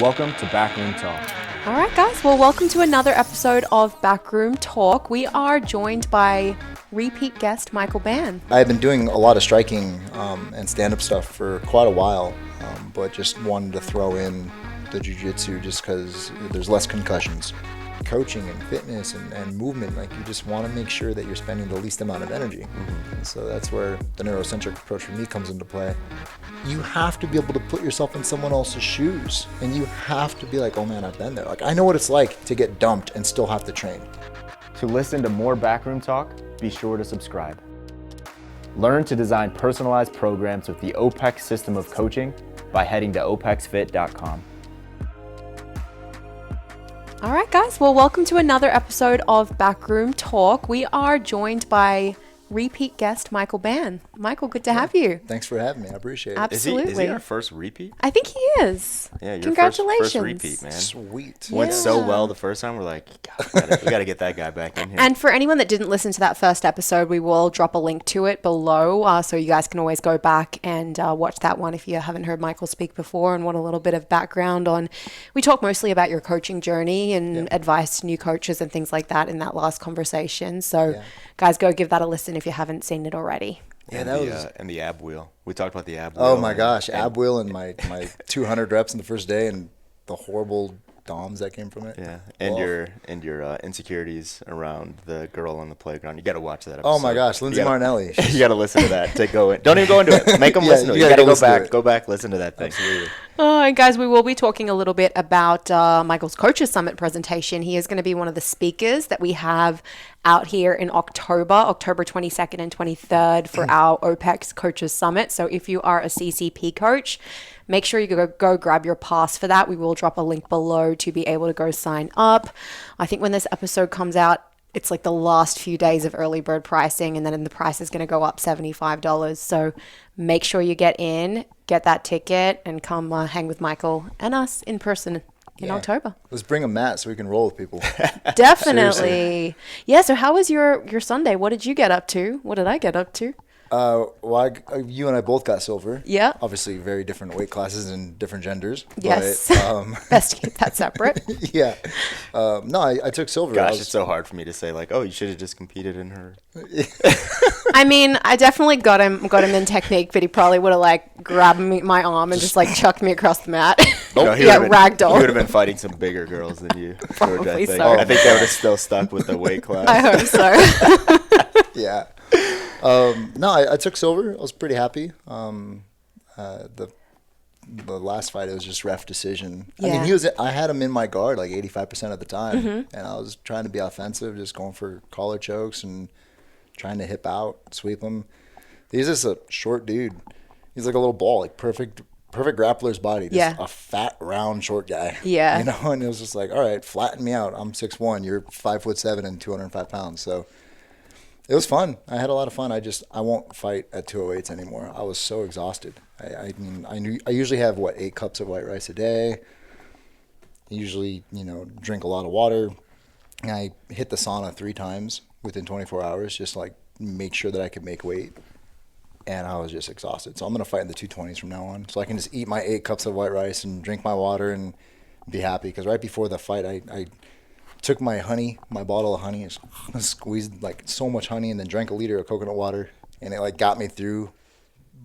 Welcome to Backroom Talk. All right, guys. Well, welcome to another episode of Backroom Talk. We are joined by repeat guest Michael Bann. I've been doing a lot of striking and stand-up stuff for quite a while, but just wanted to throw in the jiu-jitsu just because there's less concussions. Coaching and fitness and movement, like you just want to make sure that you're spending the least amount of energy. And so that's where the neurocentric approach for me comes into play. You have to be able to put yourself in someone else's shoes, and you have to be like, oh man, I've been there. Like I know what it's like to get dumped and still have to train. To listen to more Backroom Talk, be sure to subscribe. Learn to design personalized programs with the OPEX system of coaching by heading to opexfit.com. All right, guys. Well, welcome to another episode of Backroom Talk. We are joined by repeat guest Michael Bann. Michael, good to have you. Thanks for having me. I appreciate it. Absolutely. Is he our first repeat? I think he is. Yeah, your Congratulations. First repeat, man. Sweet. Went so well the first time. We're like, God, we got to get that guy back in here. And for anyone that didn't listen to that first episode, we will drop a link to it below, so you guys can always go back and watch that one if you haven't heard Michael speak before and want a little bit of background on. We talk mostly about your coaching journey and advice to new coaches and things like that in that last conversation. So guys, go give that a listen if you haven't seen it already. Yeah, and the ab wheel. We talked about the ab wheel. Oh my gosh, ab wheel and my 200 reps in the first day and the horrible DOMs that came from it. Yeah, and your insecurities around the girl on the playground. You got to watch that episode. Oh my gosh, Lindsay Martinelli. You got to listen to that. Don't even go into it. Make them listen to it. You got to go back, listen to that thing. Absolutely. And guys, we will be talking a little bit about Michael's Coaches Summit presentation. He is going to be one of the speakers that we have out here in October 22nd and 23rd for our OPEX Coaches Summit. So if you are a CCP coach, make sure you go grab your pass for that. We will drop a link below to be able to go sign up. I think when this episode comes out, it's like the last few days of early bird pricing, and then the price is going to go up $75. So make sure you get that ticket, and come hang with Michael and us in person in October. Let's bring a mat so we can roll with people. Definitely. Yeah, so how was your Sunday? What did you get up to? What did I get up to? You and I both got silver. Yeah. Obviously, very different weight classes and different genders. Yes. But, best to keep that separate. Yeah. No, I took silver. Gosh, it's so hard for me to say, like, oh, you should have just competed in her. I mean, I definitely got him in technique, but he probably would have like grabbed my arm and just like chucked me across the mat. Ragdoll. He would have been fighting some bigger girls than you. Probably so. I think they would have still stuck with the weight class. I hope so. Yeah. No, I took silver. I was pretty happy. The last fight, it was just ref decision. Yeah. I mean, I had him in my guard like 85% of the time, and I was trying to be offensive, just going for collar chokes and trying to hip out, sweep him. He's just a short dude. He's like a little ball, like perfect grappler's body. Just a fat, round, short guy. Yeah. You know, and it was just like, all right, flatten me out. I'm 6'1", you're 5'7" and 205 pounds. So it was fun. I had a lot of fun. I won't fight at 208s anymore. I was so exhausted. I usually have 8 cups of white rice a day. I usually, drink a lot of water. And I hit the sauna 3 times within 24 hours, just like make sure that I could make weight. And I was just exhausted. So I'm going to fight in the 220s from now on. So I can just eat my 8 cups of white rice and drink my water and be happy. Because right before the fight, I took my bottle of honey, and squeezed like so much honey, and then drank a liter of coconut water, and it like got me through.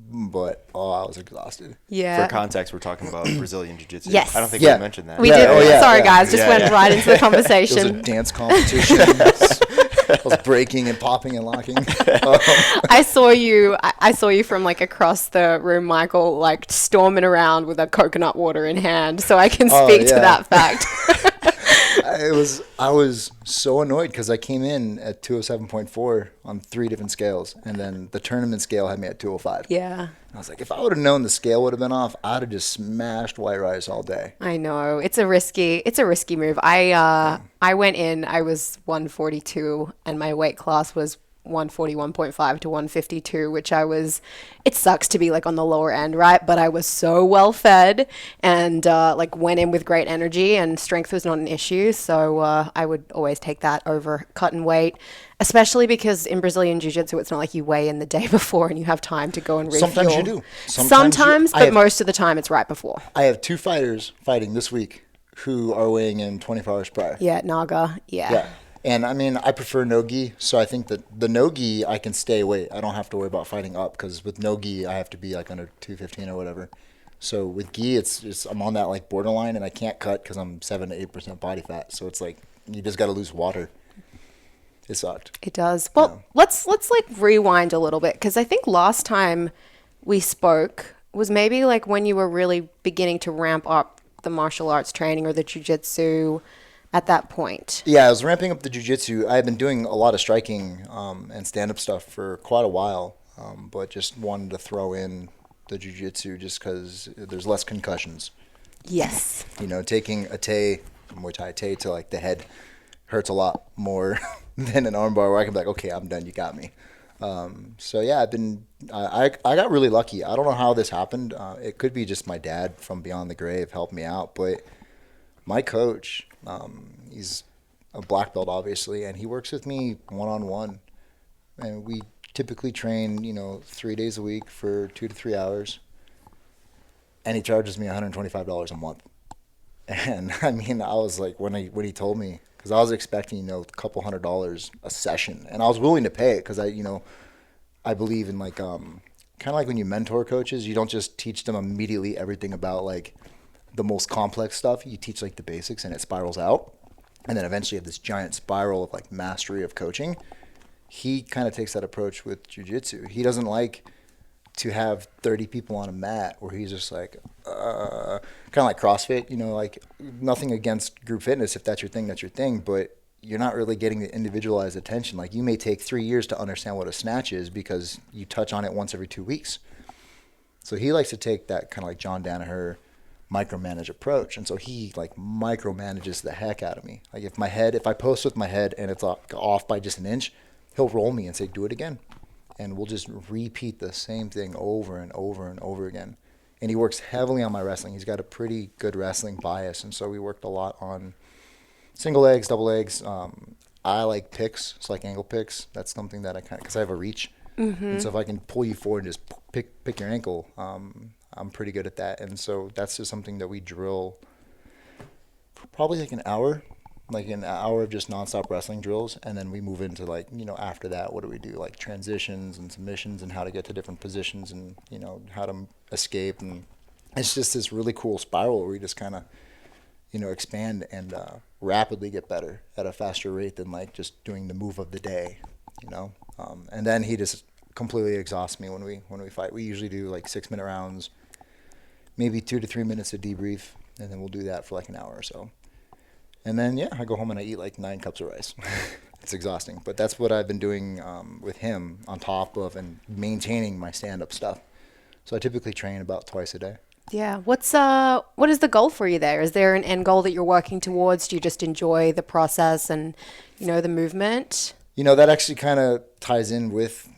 But I was exhausted. Yeah. For context, we're talking about Brazilian Jiu-Jitsu. Yes. I don't think we mentioned that. We did. Sorry, guys. Just went right into the It conversation. was a dance competition. I was breaking and popping and locking. I saw you from like across the room, Michael, like storming around with a coconut water in hand. So I can speak to that fact. I was so annoyed because I came in at 207.4 on 3 different scales, and then the tournament scale had me at 205. Yeah. And I was like, if I would have known the scale would have been off, I'd have just smashed white rice all day. I know. It's a risky move. I went in, I was 142 and my weight class was 141.5 to 152, which it sucks to be like on the lower end, right? But I was so well fed and like went in with great energy, and strength was not an issue. So I would always take that over cutting weight, especially because in Brazilian Jiu-Jitsu, it's not like you weigh in the day before and you have time to go and refuel. Sometimes you do. Sometimes, but most of the time it's right before. I have 2 fighters fighting this week who are weighing in 24 hours prior. Yeah, Naga. Yeah. And I mean, I prefer no gi, so I think that the no gi I can stay weight. I don't have to worry about fighting up, because with no gi I have to be like under 215 or whatever. So with gi, it's I'm on that like borderline, and I can't cut because I'm 7 to 8% body fat. So it's like you just got to lose water. It sucked. It does. Well, let's like rewind a little bit, because I think last time we spoke was maybe like when you were really beginning to ramp up the martial arts training or the jiu-jitsu at that point. Yeah, I was ramping up the jiu-jitsu. I had been doing a lot of striking and stand-up stuff for quite a while, but just wanted to throw in the jiu-jitsu just because there's less concussions. Yes. You know, taking a Muay Thai to like the head hurts a lot more than an armbar where I can be like, okay, I'm done, you got me. So yeah, I got really lucky. I don't know how this happened. It could be just my dad from beyond the grave helped me out, but my coach, he's a black belt obviously, and he works with me one-on-one, and we typically train, 3 days a week for 2 to 3 hours, and he charges me $125 a month. And I mean, I was like, when he told me, because I was expecting, a couple $100 a session, and I was willing to pay it because I believe in like, kind of like when you mentor coaches, you don't just teach them immediately everything about like the most complex stuff. You teach like the basics and it spirals out, and then eventually you have this giant spiral of like mastery of coaching. He kind of takes that approach with jiu-jitsu. He doesn't like to have 30 people on a mat where he's just like, kind of like CrossFit, like nothing against group fitness. If that's your thing, that's your thing, but you're not really getting the individualized attention. Like you may take 3 years to understand what a snatch is because you touch on it once every 2 weeks. So he likes to take that kind of like John Danaher micromanage approach. And so he like micromanages the heck out of me. Like if I post with my head and it's off by just an inch, he'll roll me and say, do it again. And we'll just repeat the same thing over and over and over again. And he works heavily on my wrestling. He's got a pretty good wrestling bias. And so we worked a lot on single legs, double legs. I like picks. It's like angle picks. That's something that I because I have a reach. Mm-hmm. And so if I can pull you forward and just pick your ankle, I'm pretty good at that. And so that's just something that we drill for probably like an hour of just nonstop wrestling drills. And then we move into like, after that, what do we do? Like transitions and submissions and how to get to different positions and, how to escape. And it's just this really cool spiral where we just kind of, expand and rapidly get better at a faster rate than like just doing the move of the day, and then he just completely exhausts me when we fight. We usually do like 6-minute rounds, maybe 2 to 3 minutes of debrief, and then we'll do that for like an hour or so. And then, I go home and I eat like 9 cups of rice. It's exhausting. But that's what I've been doing with him on top of and maintaining my stand-up stuff. So I typically train about twice a day. Yeah. What is the goal for you there? Is there an end goal that you're working towards? Do you just enjoy the process and, the movement? That actually kind of ties in with,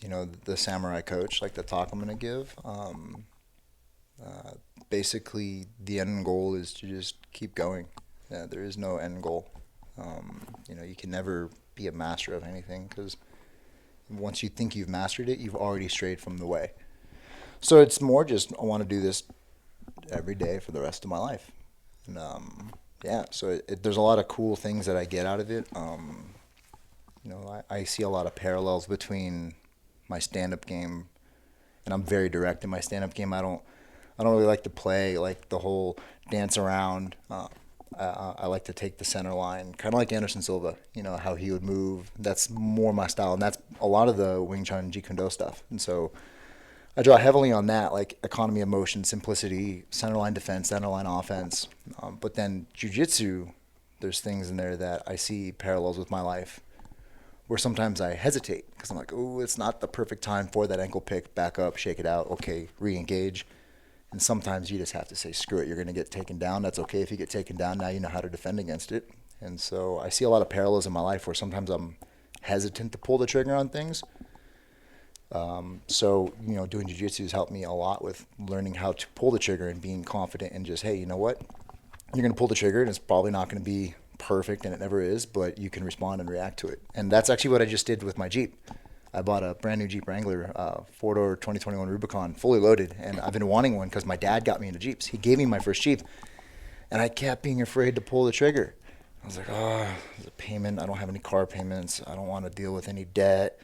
the samurai coach, like the talk I'm going to give. Basically, the end goal is to just keep going. Yeah, there is no end goal. You can never be a master of anything because once you think you've mastered it, you've already strayed from the way. So it's more just I want to do this every day for the rest of my life. And so there's a lot of cool things that I get out of it. I see a lot of parallels between my stand-up game, and I'm very direct in my stand-up game. I don't really like to play like the whole dance around. I like to take the center line, kind of like Anderson Silva, how he would move. That's more my style, and that's a lot of the Wing Chun Jeet Kune Do stuff. And so I draw heavily on that, like economy of motion, simplicity, center line defense, center line offense. But then jiu-jitsu, there's things in there that I see parallels with my life where sometimes I hesitate because I'm like, oh, it's not the perfect time for that ankle pick, back up, shake it out, okay, re-engage. And sometimes you just have to say, screw it, you're going to get taken down. That's okay if you get taken down. Now you know how to defend against it. And so I see a lot of parallels in my life where sometimes I'm hesitant to pull the trigger on things. So, doing jiu-jitsu has helped me a lot with learning how to pull the trigger and being confident and just, hey, you know what? You're going to pull the trigger and it's probably not going to be perfect, and it never is, but you can respond and react to it. And that's actually what I just did with my Jeep. I bought a brand new Jeep Wrangler, 4-door 2021 Rubicon, fully loaded, and I've been wanting one because my dad got me into Jeeps. He gave me my first Jeep, and I kept being afraid to pull the trigger. I was like, there's a payment. I don't have any car payments. I don't want to deal with any debt.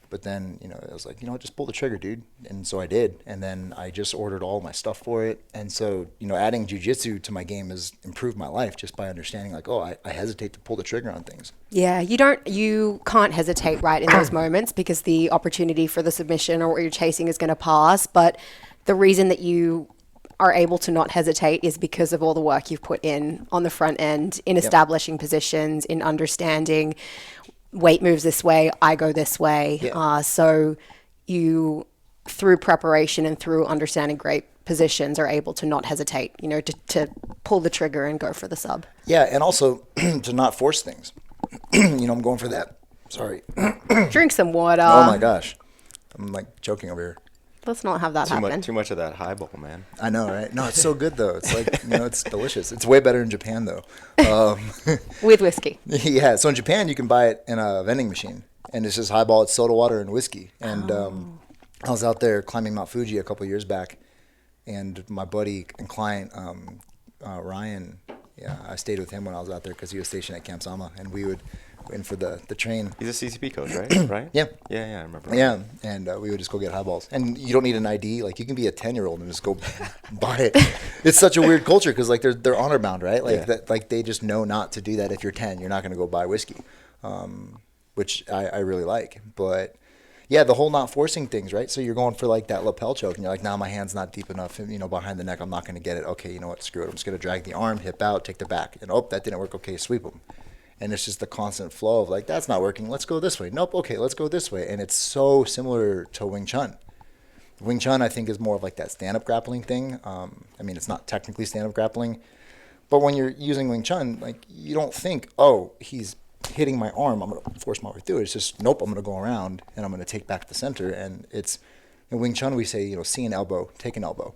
But then, I was like, just pull the trigger, dude. And so I did. And then I just ordered all my stuff for it. And so, adding jiu-jitsu to my game has improved my life just by understanding like, I hesitate to pull the trigger on things. Yeah, you can't hesitate right in those moments because the opportunity for the submission or what you're chasing is going to pass. But the reason that you are able to not hesitate is because of all the work you've put in on the front end, in establishing positions, in understanding weight moves this way, I go this way. Yeah. So you, through preparation and through understanding great positions, are able to not hesitate, to pull the trigger and go for the sub. Yeah, and also to not force things. I'm going for that. Sorry. Drink some water. Oh my gosh. I'm like choking over here. Let's not have that happen. Too much of that highball, man. I know, right? No, it's so good though. It's like, it's delicious. It's way better in Japan though. With whiskey. Yeah. So in Japan, you can buy it in a vending machine, and it's just highball. It's soda water and whiskey. And I was out there climbing Mount Fuji a couple of years back, and my buddy and client Ryan, I stayed with him when I was out there because he was stationed at Camp Sama, and we would in for the train. He's a CCP coach, right? Right? Yeah. Yeah, I remember. Yeah, and we would just go get highballs. And you don't need an ID. Like, you can be a 10-year-old and just go buy it. It's such a weird culture because, like, they're honor bound, right? Like, that, like they just know not to do that. If you're 10, you're not going to go buy whiskey, which I really like. But, yeah, the whole not forcing things, right? So you're going for, like, that lapel choke, and you're like, nah, my hand's not deep enough, behind the neck. I'm not going to get it. Okay, you know what? Screw it. I'm just going to drag the arm, hip out, take the back. And, that didn't work. Okay, sweep them. And it's just the constant flow of like, that's not working. Let's go this way. Nope. Okay, let's go this way. And it's so similar to Wing Chun. Wing Chun, I think, is more of like that stand-up grappling thing. It's not technically stand-up grappling, but when you're using Wing Chun, like, you don't think, he's hitting my arm, I'm going to force my way through it. It's just, nope, I'm going to go around and I'm going to take back the center. And it's, in Wing Chun, we say, see an elbow, take an elbow.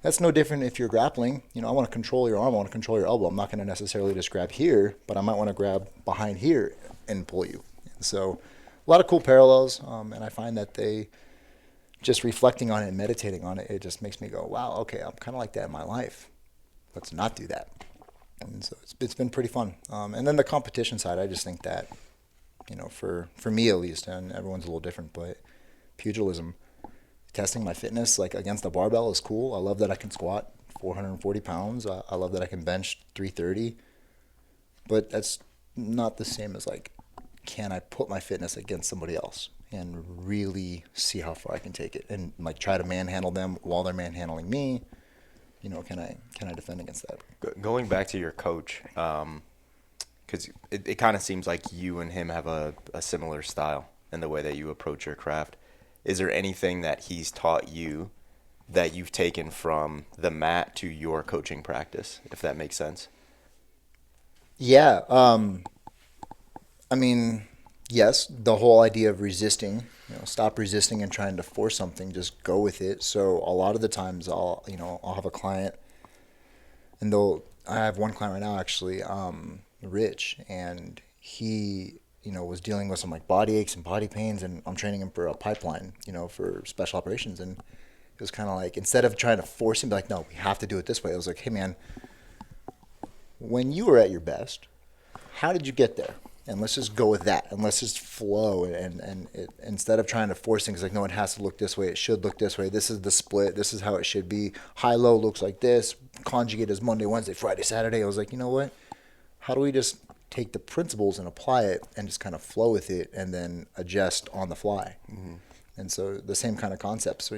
That's no different if you're grappling. I want to control your arm. I want to control your elbow. I'm not going to necessarily just grab here, but I might want to grab behind here and pull you. And so a lot of cool parallels. And I find that just reflecting on it and meditating on it, it just makes me go, wow, okay, I'm kind of like that in my life. Let's not do that. And so it's been pretty fun. And then the competition side, I just think that, for me at least, and everyone's a little different, but pugilism, testing my fitness like against a barbell is cool. I love that I can squat 440 pounds. I love that I can bench 330. But that's not the same as like, can I put my fitness against somebody else and really see how far I can take it and like try to manhandle them while they're manhandling me? Can I defend against that? Going back to your coach, because it kind of seems like you and him have a similar style in the way that you approach your craft. Is there anything that he's taught you that you've taken from the mat to your coaching practice, if that makes sense? Yeah. Yes, the whole idea of resisting, stop resisting and trying to force something, just go with it. So a lot of the times I'll have a client, and I have one client right now actually, Rich, and he was dealing with some like body aches and body pains, and I'm training him for a pipeline, for special operations. And it was kind of like, instead of trying to force him, be like, no, we have to do it this way. I was like, hey man, when you were at your best, how did you get there? And let's just go with that, and let's just flow. And instead of trying to force things, like, no, it has to look this way. It should look this way. This is the split. This is how it should be. High-low looks like this. Conjugate is Monday, Wednesday, Friday, Saturday. I was like, you know what? How do we just take the principles and apply it and just kind of flow with it and then adjust on the fly? Mm-hmm. And so the same kind of concept. So,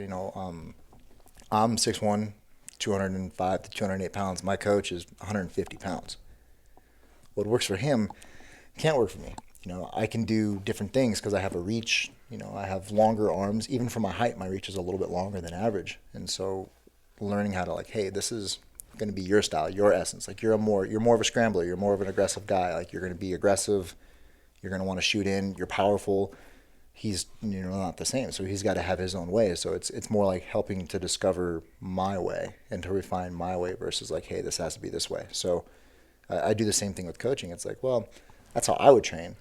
I'm 6'1", 205 to 208 pounds. My coach is 150 pounds. What works for him can't work for me. I can do different things because I have a reach. I have longer arms. Even for my height, my reach is a little bit longer than average. And so learning how to like, hey, this is going to be your style, your essence. Like, you're more of a scrambler. You're more of an aggressive guy. Like, you're going to be aggressive, You're going to want to shoot in. You're powerful. He's not the same, so he's got to have his own way. So it's more like helping to discover my way and to refine my way versus like, hey, this has to be this way. So I do the same thing with coaching. It's like, well, that's how I would train.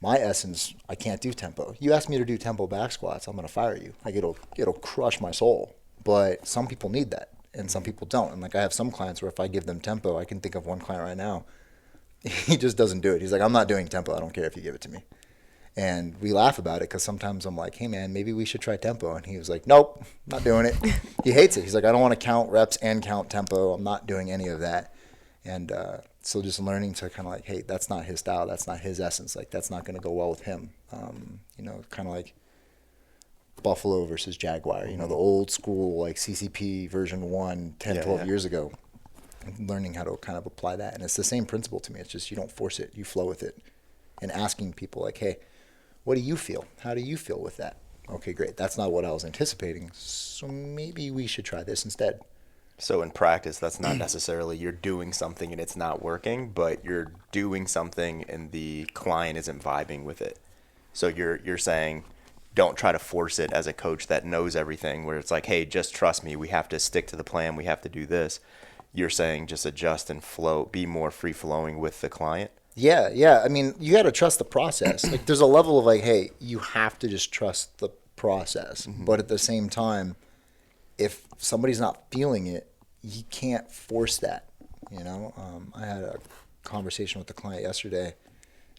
My essence, I can't do tempo. You ask me to do tempo back squats, I'm going to fire you. Like it'll crush my soul. But some people need that, and some people don't. And like I have some clients where if I give them tempo, I can think of one client right now. He just doesn't do it. He's like, I'm not doing tempo. I don't care if you give it to me. And we laugh about it because sometimes I'm like, hey, man, maybe we should try tempo. And he was like, nope, not doing it. He hates it. He's like, I don't want to count reps and count tempo. I'm not doing any of that. And so just learning to kind of like, hey, that's not his style. That's not his essence. Like, that's not going to go well with him. Kind of like Buffalo versus Jaguar, the old school, like CCP version 1, 10, 12 years ago. Learning how to kind of apply that. And it's the same principle to me. It's just you don't force it. You flow with it. And asking people like, hey, what do you feel? How do you feel with that? Okay, great. That's not what I was anticipating. So maybe we should try this instead. So in practice, that's not necessarily you're doing something and it's not working, but you're doing something and the client isn't vibing with it. So you're saying don't try to force it as a coach that knows everything, where it's like, hey, just trust me. We have to stick to the plan. We have to do this. You're saying just adjust and flow, be more free-flowing with the client. Yeah. I mean, you got to trust the process. Like, there's a level of like, hey, you have to just trust the process. Mm-hmm. But at the same time, if somebody's not feeling it, you can't force that. I had a conversation with the client yesterday.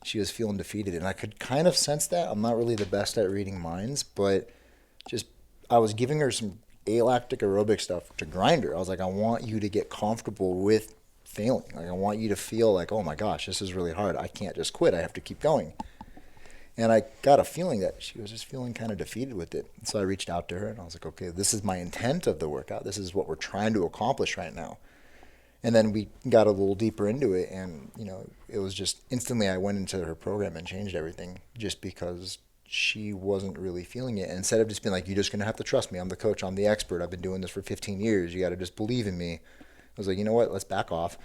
She was feeling defeated, and I could kind of sense that. I'm not really the best at reading minds, but just I was giving her some lactic aerobic stuff to grind her. I was like, I want you to get comfortable with failing. Like, I want you to feel like, oh my gosh, this is really hard. I can't just quit. I have to keep going. And I got a feeling that she was just feeling kind of defeated with it. So I reached out to her and I was like, okay, this is my intent of the workout. This is what we're trying to accomplish right now. And then we got a little deeper into it, and it was just instantly I went into her program and changed everything just because she wasn't really feeling it. And instead of just being like, you're just going to have to trust me. I'm the coach. I'm the expert. I've been doing this for 15 years. You got to just believe in me. I was like, you know what? Let's back off.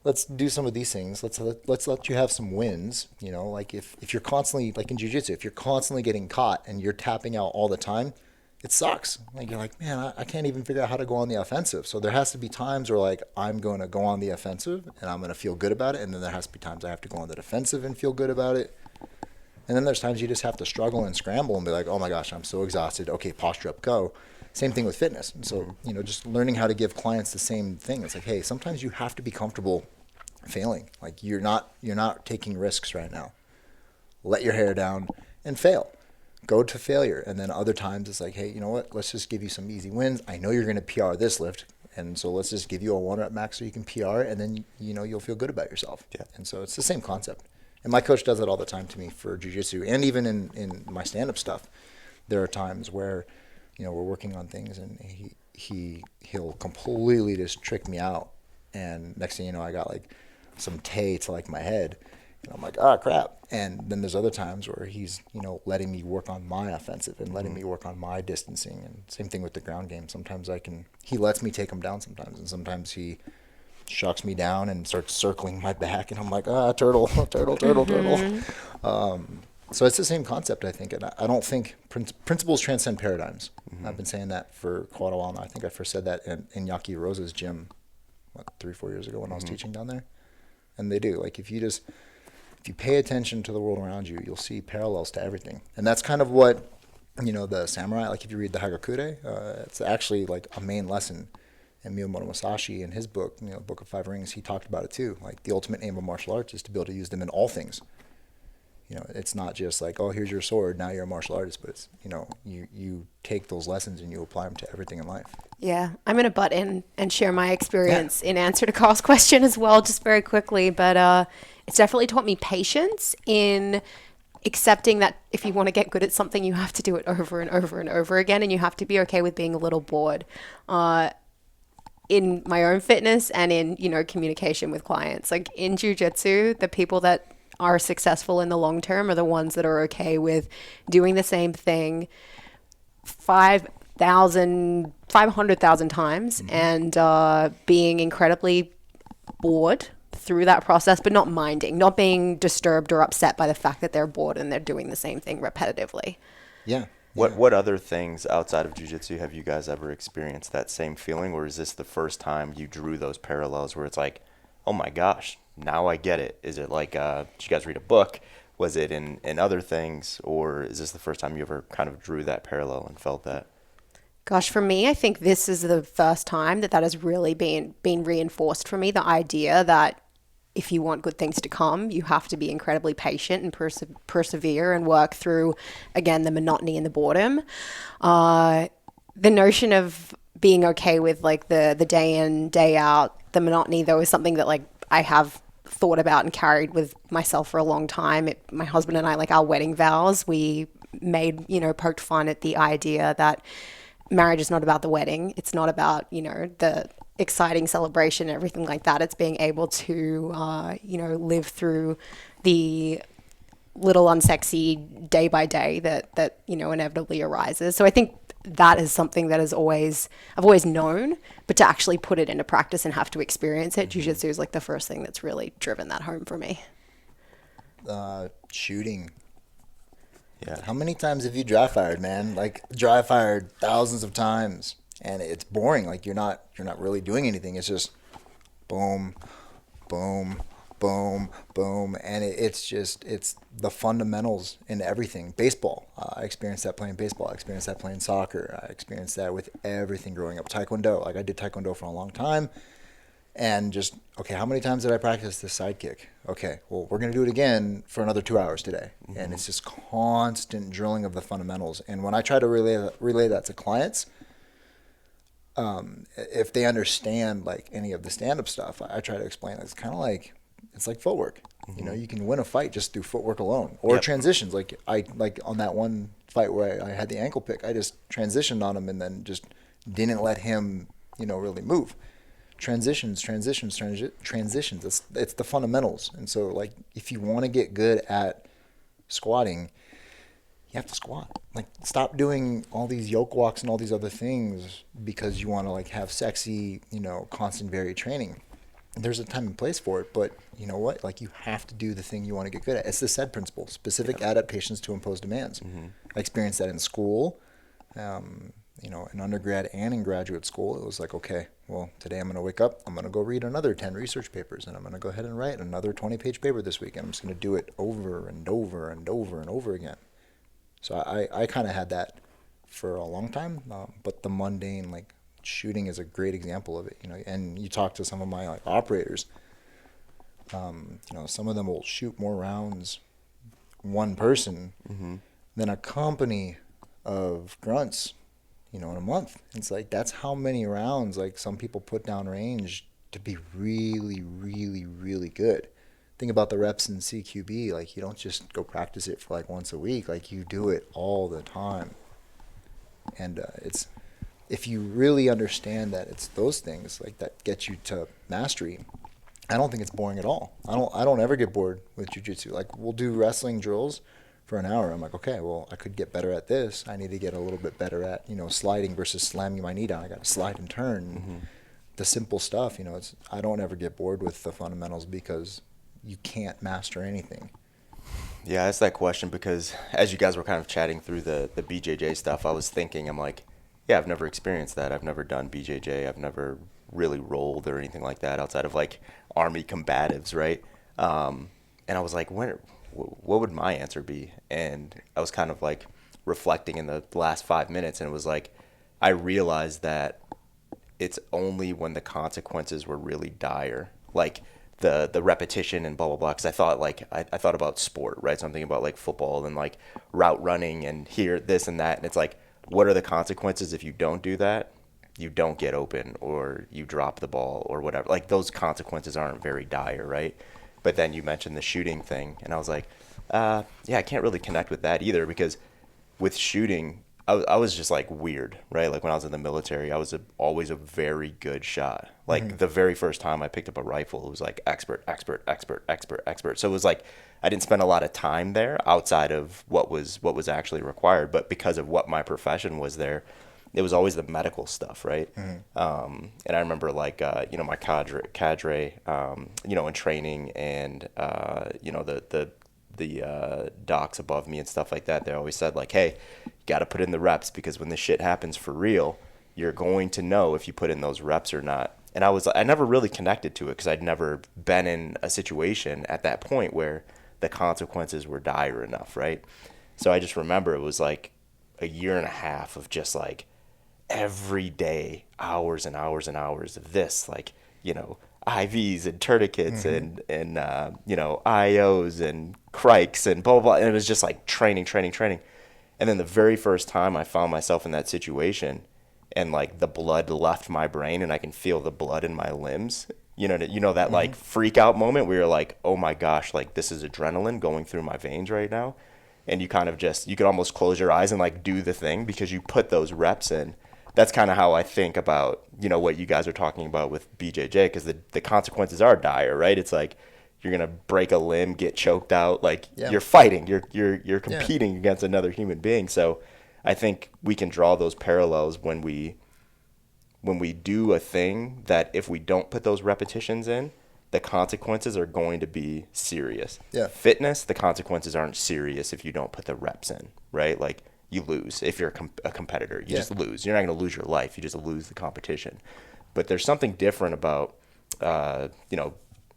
Let's do some of these things. Let's let you have some wins. Like if you're constantly, like in jiu-jitsu, if you're constantly getting caught and you're tapping out all the time, it sucks. Like, you're like, man, I can't even figure out how to go on the offensive. So there has to be times where like I'm going to go on the offensive and I'm going to feel good about it. And then there has to be times I have to go on the defensive and feel good about it. And then there's times you just have to struggle and scramble and be like, oh my gosh, I'm so exhausted. Okay, posture up, go. Same thing with fitness. And so, just learning how to give clients the same thing. It's like, hey, sometimes you have to be comfortable failing. Like, you're not taking risks right now. Let your hair down and fail. Go to failure. And then other times it's like, hey, you know what? Let's just give you some easy wins. I know you're going to PR this lift. And so let's just give you a 1-rep max so you can PR, and then, you'll feel good about yourself. Yeah. And so it's the same concept. And my coach does it all the time to me for jiu-jitsu, and even in my stand-up stuff. There are times where, we're working on things and he'll completely just trick me out. And next thing you know, I got like some tay to like my head. And I'm like, oh crap. And then there's other times where he's, letting me work on my offensive and letting me work on my distancing. And same thing with the ground game. Sometimes he lets me take him down sometimes. And sometimes he shucks me down and starts circling my back, and I'm like, turtle. So it's the same concept, I think. And I don't think principles transcend paradigms. Mm-hmm. I've been saying that for quite a while now. I think I first said that in Yaki Rosa's gym, 3-4 years ago when I was teaching down there. And they do. Like, if you pay attention to the world around you, you'll see parallels to everything. And that's kind of what, the samurai, like if you read the Hagakure, it's actually like a main lesson. And Miyamoto Musashi, in his book, Book of Five Rings, he talked about it too. Like, the ultimate aim of martial arts is to be able to use them in all things. It's not just like, oh, here's your sword, now you're a martial artist, but it's, you take those lessons and you apply them to everything in life. Yeah, I'm going to butt in and share my experience in answer to Carl's question as well, just very quickly. But it's definitely taught me patience in accepting that if you want to get good at something, you have to do it over and over and over again, and you have to be okay with being a little bored. In my own fitness and in, communication with clients. Like, in jiu-jitsu, the people that are successful in the long term are the ones that are okay with doing the same thing 500,000 times and being incredibly bored through that process, but not minding, not being disturbed or upset by the fact that they're bored and they're doing the same thing repetitively. Yeah. What other things outside of jiu-jitsu have you guys ever experienced that same feeling, or is this the first time you drew those parallels where it's like, oh my gosh, now I get it? Is it like, did you guys read a book? Was it in other things, or is this the first time you ever kind of drew that parallel and felt that? Gosh, for me, I think this is the first time that has really been reinforced for me, the idea that if you want good things to come, you have to be incredibly patient and persevere and work through, again, the monotony and the boredom. The notion of being okay with like the day in, day out, the monotony, though, is something that like I have thought about and carried with myself for a long time. My husband and I, like our wedding vows, we made, poked fun at the idea that marriage is not about the wedding. It's not about, the exciting celebration and everything like that. It's being able to, live through the little unsexy day by day that inevitably arises. So I think that is something that I've always known, but to actually put it into practice and have to experience it, jiu-jitsu is like the first thing that's really driven that home for me. Shooting. Yeah. How many times have you dry fired, man? Like dry fired thousands of times, and it's boring. Like you're not really doing anything. It's just boom, boom, boom, boom, and it's the fundamentals in everything. Baseball. I experienced that playing baseball. I experienced that playing soccer. I experienced that with everything growing up. Taekwondo. Like I did Taekwondo for a long time. And just, okay, how many times did I practice this side kick? Okay, well, we're going to do it again for another 2 hours today. Mm-hmm. And it's just constant drilling of the fundamentals. And when I try to relay that to clients, if they understand like any of the stand-up stuff, I try to explain it's kind of like, it's like footwork. Mm-hmm. You can win a fight just through footwork alone. Or transitions. Like on that one fight where I had the ankle pick, I just transitioned on him and then just didn't let him, really move. Transitions. It's the fundamentals. And so, like, if you want to get good at squatting, you have to squat. Like, stop doing all these yoke walks and all these other things because you want to, like, have sexy, constant varied training. There's a time and place for it, but you know what? Like, you have to do the thing you want to get good at. It's the SAID principle, specific adaptations to imposed demands. Mm-hmm. I experienced that in school. In undergrad and in graduate school, it was like, okay, well, today I'm going to wake up, I'm going to go read another 10 research papers, and I'm going to go ahead and write another 20-page paper this week, and I'm just going to do it over and over and over and over again. So I kind of had that for a long time, but the mundane, like, shooting is a great example of it, and you talk to some of my, like, operators, some of them will shoot more rounds, one person, mm-hmm. than a company of grunts, in a month. It's like, that's how many rounds, like, some people put down range to be really, really, really good. Think about the reps in CQB. Like, you don't just go practice it for, like, once a week. Like, you do it all the time. And it's, if you really understand that it's those things, like, that get you to mastery, I don't think it's boring at all. I don't ever get bored with jiu-jitsu. Like, we'll do wrestling drills for an hour. I'm like, okay, well, I could get better at this. I need to get a little bit better at, sliding versus slamming my knee down. I got to slide and turn. Mm-hmm. The simple stuff, I don't ever get bored with the fundamentals because you can't master anything. Yeah, that's that question because as you guys were kind of chatting through the BJJ stuff, I was thinking, I'm like, yeah, I've never experienced that. I've never done BJJ. I've never really rolled or anything like that outside of, like, Army combatives, right? And I was like, what would my answer be? And I was kind of like reflecting in the last 5 minutes, and it was like I realized that it's only when the consequences were really dire, like the repetition and blah blah blah. Because I thought I thought about sport, right? So I'm thinking about like football and like route running and here this and that, and it's like, what are the consequences if you don't do that? You don't get open or you drop the ball or whatever. Like, those consequences aren't very dire, right? But then you mentioned the shooting thing, and I was like, I can't really connect with that either because with shooting, I was just like weird, right? Like when I was in the military, I was always a very good shot. Like mm-hmm. the very first time I picked up a rifle, it was like expert. So it was like I didn't spend a lot of time there outside of what was actually required. But because of what my profession was there, it was always the medical stuff, right? And I remember like, my cadre, in training and, the docs above me and stuff like that, they always said like, hey, you got to put in the reps, because when this shit happens for real, you're going to know if you put in those reps or not. And I never really connected to it, because I'd never been in a situation at that point where the consequences were dire enough, right? So I just remember it was like a year and a half of just like every day, hours and hours and hours of this, like, IVs and tourniquets and IOs and crikes and blah, blah, blah. And it was just like training. And then the very first time I found myself in that situation, and like the blood left my brain and I can feel the blood in my limbs, that like freak out moment where you're like, oh my gosh, like this is adrenaline going through my veins right now. And you kind of you could almost close your eyes and like do the thing, because you put those reps in. That's kind of how I think about, what you guys are talking about with BJJ, because the consequences are dire, right? It's like you're going to break a limb, get choked out. Like you're fighting, you're competing against another human being. So I think we can draw those parallels when we do a thing that if we don't put those repetitions in, the consequences are going to be serious. Yeah. Fitness, the consequences aren't serious if you don't put the reps in, right? Like you lose if you're a competitor. You just lose. You're not going to lose your life. You just lose the competition. But there's something different about,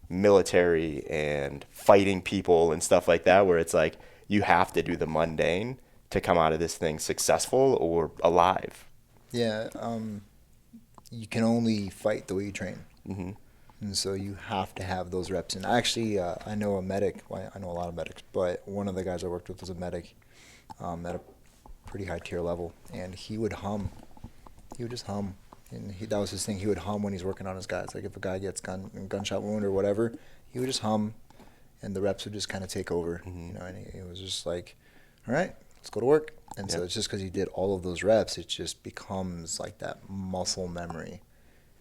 military and fighting people and stuff like that, where it's like you have to do the mundane to come out of this thing successful or alive. Yeah. You can only fight the way you train. Mm-hmm. And so you have to have those reps. And actually, I know a medic. Well, I know a lot of medics, but one of the guys I worked with was a medic at a pretty high tier level, and he would hum. He would just hum, and that was his thing. He would hum when he's working on his guys. Like if a guy gets gunshot wound or whatever, he would just hum, and the reps would just kind of take over. And it was just like, all right, let's go to work. And so it's just because he did all of those reps, it just becomes like that muscle memory.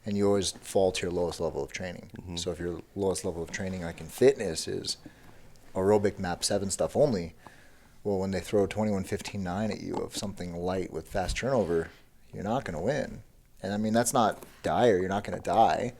And you always fall to your lowest level of training. So if your lowest level of training, like in fitness, is aerobic MAP 7 stuff only, well, when they throw 21-15-9 at you of something light with fast turnover, you're not going to win. And I mean, that's not dire. You're not going to die.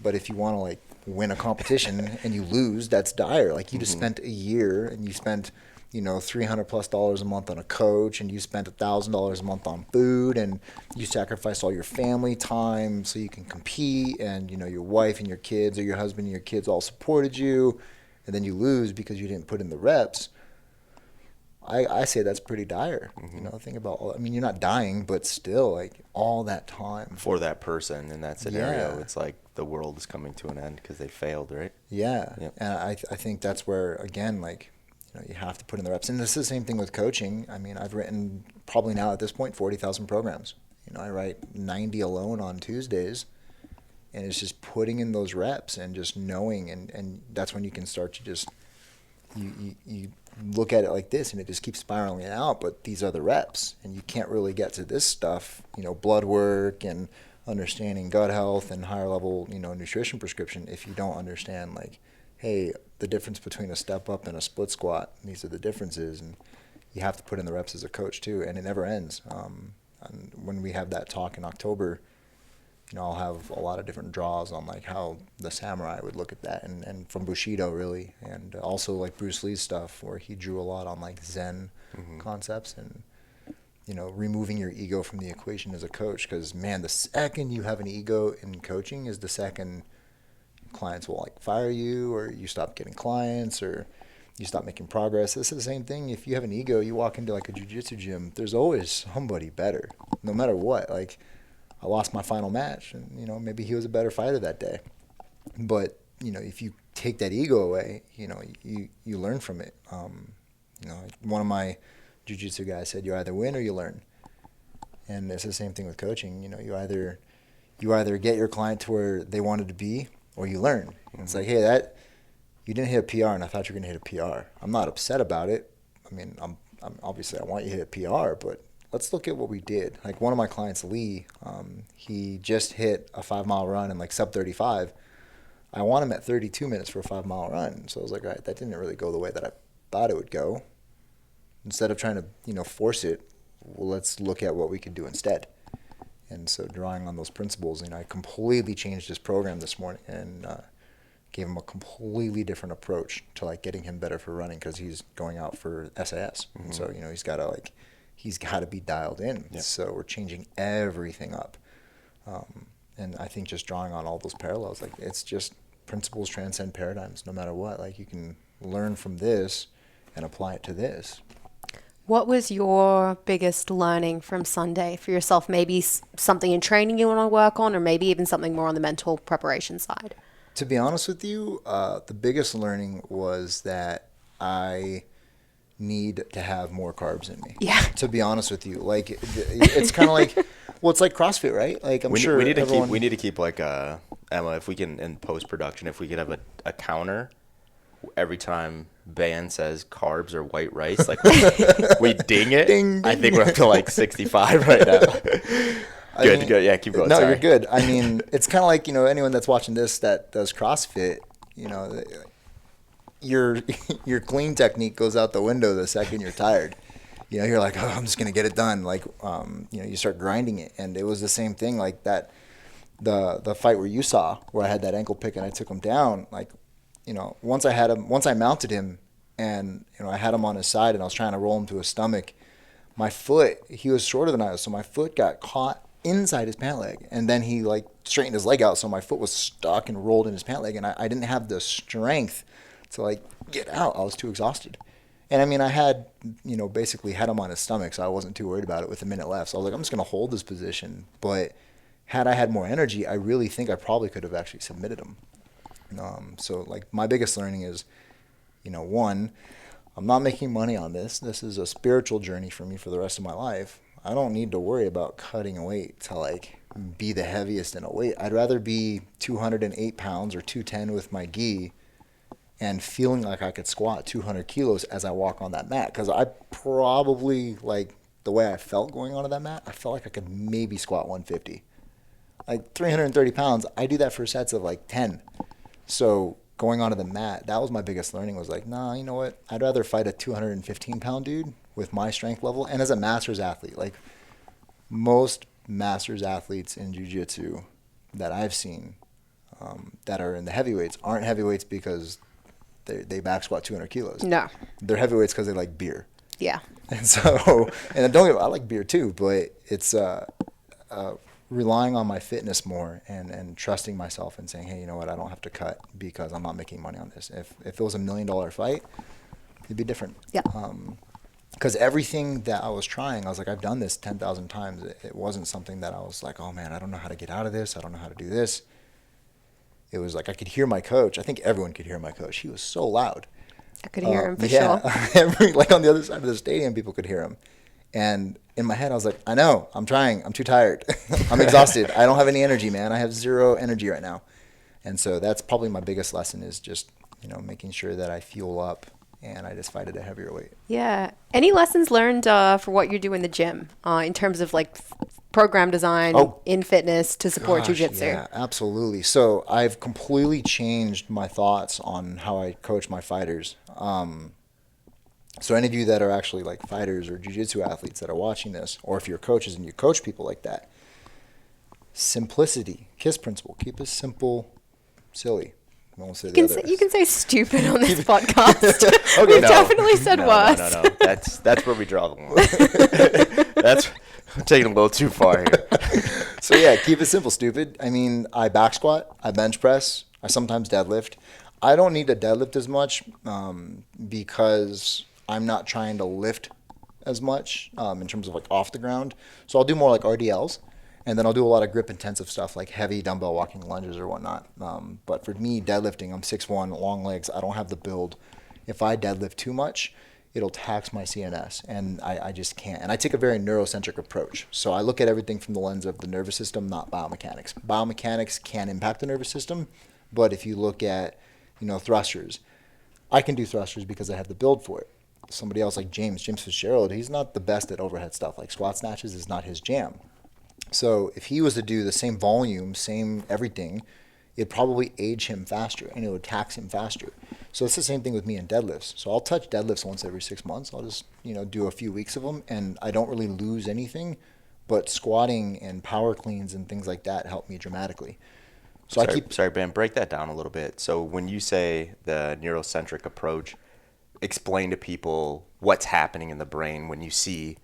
But if you want to like win a competition and you lose, that's dire. Like you just spent a year and you spent, $300+ a month on a coach, and you spent $1,000 a month on food, and you sacrificed all your family time so you can compete, and your wife and your kids, or your husband and your kids all supported you, and then you lose because you didn't put in the reps. I say that's pretty dire. Think about you're not dying, but still, like all that time for that person in that scenario, it's like the world is coming to an end because they failed, right? Yeah. And I think that's where, again, like, you have to put in the reps. And this is the same thing with coaching. I mean, I've written probably now at this point 40,000 programs. I write 90 alone on Tuesdays, and it's just putting in those reps and just knowing, and that's when you can start to just you look at it like this, and it just keeps spiraling out. But these are the reps, and you can't really get to this stuff, blood work and understanding gut health and higher level, nutrition prescription, if you don't understand, like, hey, the difference between a step up and a split squat, these are the differences, and you have to put in the reps as a coach too, and it never ends. And when we have that talk in October, I'll have a lot of different draws on like how the samurai would look at that, and from Bushido really, and also like Bruce Lee's stuff where he drew a lot on like Zen concepts, and removing your ego from the equation as a coach, because man, the second you have an ego in coaching is the second clients will like fire you, or you stop getting clients, or you stop making progress. This is the same thing. If you have an ego, you walk into like a jiu-jitsu gym, there's always somebody better, no matter what. Like, I lost my final match, and maybe he was a better fighter that day. But if you take that ego away, you learn from it. One of my jiu-jitsu guys said, you either win or you learn. And it's the same thing with coaching. You either get your client to where they wanted to be, or you learn. And it's like, hey, that you didn't hit a PR, and I thought you were going to hit a PR. I'm not upset about it. I mean, I'm obviously I want you to hit a PR, but let's look at what we did. Like one of my clients, Lee, he just hit a 5-mile run in like sub 35. I want him at 32 minutes for a 5-mile run. So I was like, all right, that didn't really go the way that I thought it would go. Instead of trying to, force it, well, let's look at what we could do instead. And so drawing on those principles, I completely changed his program this morning and gave him a completely different approach to like getting him better for running, because he's going out for SAS. Mm-hmm. And so, he's got to be dialed in. Yeah. So we're changing everything up. And I think just drawing on all those parallels, like it's just principles transcend paradigms no matter what. Like you can learn from this and apply it to this. What was your biggest learning from Sunday for yourself? Maybe something in training you want to work on, or maybe even something more on the mental preparation side? To be honest with you, the biggest learning was that I need to have more carbs in me. Yeah. To be honest with you, like it's kind of like, well, it's like CrossFit, right? Like we need to keep like Emma, if we can, in post production, if we could have a counter every time Bann says carbs or white rice, like we ding it. Ding, ding. I think we're up to like 65 right now. Good. Yeah, keep going. No, Sorry. you're good. I mean, it's kind of like, anyone that's watching this that does CrossFit, your clean technique goes out the window the second you're tired. You're like, oh, I'm just going to get it done. Like, you start grinding it. And it was the same thing like that. The fight where you saw, where I had that ankle pick and I took him down, like, once I mounted him and, I had him on his side and I was trying to roll him to his stomach, my foot, he was shorter than I was. So my foot got caught inside his pant leg. And then he like straightened his leg out. So my foot was stuck and rolled in his pant leg. And I didn't have the strength to like get out. I was too exhausted. And I mean, I had, basically had him on his stomach. So I wasn't too worried about it with a minute left. So I was like, I'm just going to hold this position. But had I had more energy, I really think I probably could have actually submitted him. So like my biggest learning is, one, I'm not making money on this. This is a spiritual journey for me for the rest of my life. I don't need to worry about cutting weight to like be the heaviest in a weight. I'd rather be 208 pounds or 210 with my gi and feeling like I could squat 200 kilos as I walk on that mat. Because I probably, like the way I felt going onto that mat, I felt like I could maybe squat 150. Like 330 pounds, I do that for sets of like 10. So going onto the mat, that was my biggest learning, was like, nah, you know what? I'd rather fight a 215 pound dude with my strength level. And as a master's athlete, like most master's athletes in jiu-jitsu that I've seen that are in the heavyweights aren't heavyweights because they back squat 200 kilos. No. They're heavyweights because they like beer. Yeah. And so, and don't get me wrong, I like beer too, but it's relying on my fitness more and trusting myself and saying, hey, you know what, I don't have to cut because I'm not making money on this. If it was $1 million fight, it'd be different. Yeah. Because everything that I was trying, I was like, I've done this 10,000 times. It wasn't something that I was like, oh man, I don't know how to get out of this. I don't know how to do this. It was like I could hear my coach. I think everyone could hear my coach. He was so loud. I could hear him for sure. sure. Like on the other side of the stadium, people could hear him. And in my head, I was like, I know, I'm trying. I'm too tired. I'm exhausted. I don't have any energy, man. I have zero energy right now. And so that's probably my biggest lesson, is just, making sure that I fuel up and I just fight at a heavier weight. Yeah. Any lessons learned for what you do in the gym in terms of like program design in fitness to support jiu-jitsu? Yeah, absolutely. So I've completely changed my thoughts on how I coach my fighters. So any of you that are actually like fighters or jiu-jitsu athletes that are watching this, or if you're coaches and you coach people like that, simplicity, KISS principle, keep it simple, silly. I won't say You can say stupid on this podcast. Okay, We've definitely said worse. No. That's where we draw the line. That's taking a little too far here. So yeah, keep it simple, stupid. I mean, I back squat, I bench press, I sometimes deadlift. I don't need to deadlift as much because I'm not trying to lift as much in terms of like off the ground. So I'll do more like RDLs, and then I'll do a lot of grip intensive stuff like heavy dumbbell walking lunges or whatnot. But for me, deadlifting, I'm 6'1", long legs. I don't have the build. If I deadlift too much, it'll tax my CNS, and I just can't. And I take a very neurocentric approach. So I look at everything from the lens of the nervous system, not biomechanics. Biomechanics can impact the nervous system, but if you look at, thrusters, I can do thrusters because I have the build for it. Somebody else like James Fitzgerald, he's not the best at overhead stuff. Like squat snatches is not his jam. So if he was to do the same volume, same everything, it'd probably age him faster and it would tax him faster. So it's the same thing with me in deadlifts. So I'll touch deadlifts once every 6 months. I'll just, do a few weeks of them, and I don't really lose anything, but squatting and power cleans and things like that help me dramatically. So Sorry, Ben, break that down a little bit. So when you say the neurocentric approach, explain to people what's happening in the brain when you see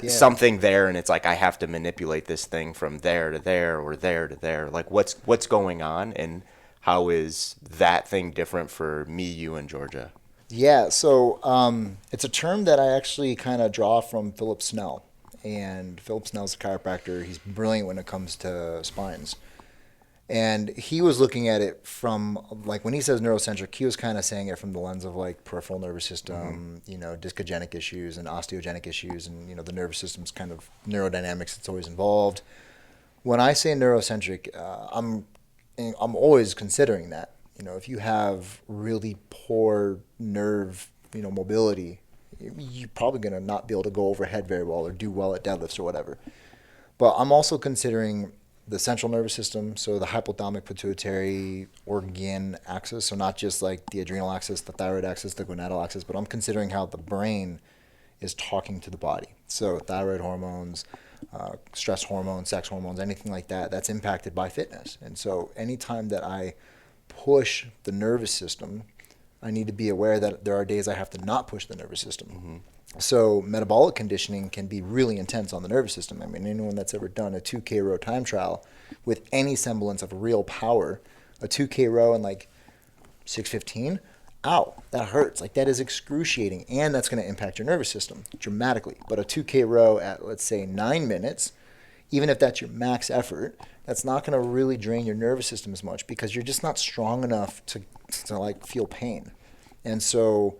something there, and it's like, I have to manipulate this thing from there to there or there to there. Like, what's going on, and how is that thing different for me, you, and Georgia? Yeah, so it's a term that I actually kind of draw from Philip Snell. And Philip Snell's a chiropractor. He's brilliant when it comes to spines. And he was looking at it from, like, when he says neurocentric, he was kind of saying it from the lens of, like, peripheral nervous system, discogenic issues and osteogenic issues, and, the nervous system's kind of neurodynamics that's always involved. When I say neurocentric, I'm always considering that. If you have really poor nerve, mobility, you're probably going to not be able to go overhead very well or do well at deadlifts or whatever. But I'm also considering the central nervous system, so the hypothalamic pituitary organ axis, so not just like the adrenal axis, the thyroid axis, the gonadal axis, but I'm considering how the brain is talking to the body. So thyroid hormones, stress hormones, sex hormones, anything like that, that's impacted by fitness. And so anytime that I push the nervous system, I need to be aware that there are days I have to not push the nervous system. Mm-hmm. So metabolic conditioning can be really intense on the nervous system. I mean, anyone that's ever done a 2K row time trial with any semblance of real power, a 2K row in like 6:15, ow, that hurts. Like, that is excruciating, and that's going to impact your nervous system dramatically. But a 2K row at, let's say, 9 minutes, even if that's your max effort, that's not going to really drain your nervous system as much because you're just not strong enough to like feel pain. And so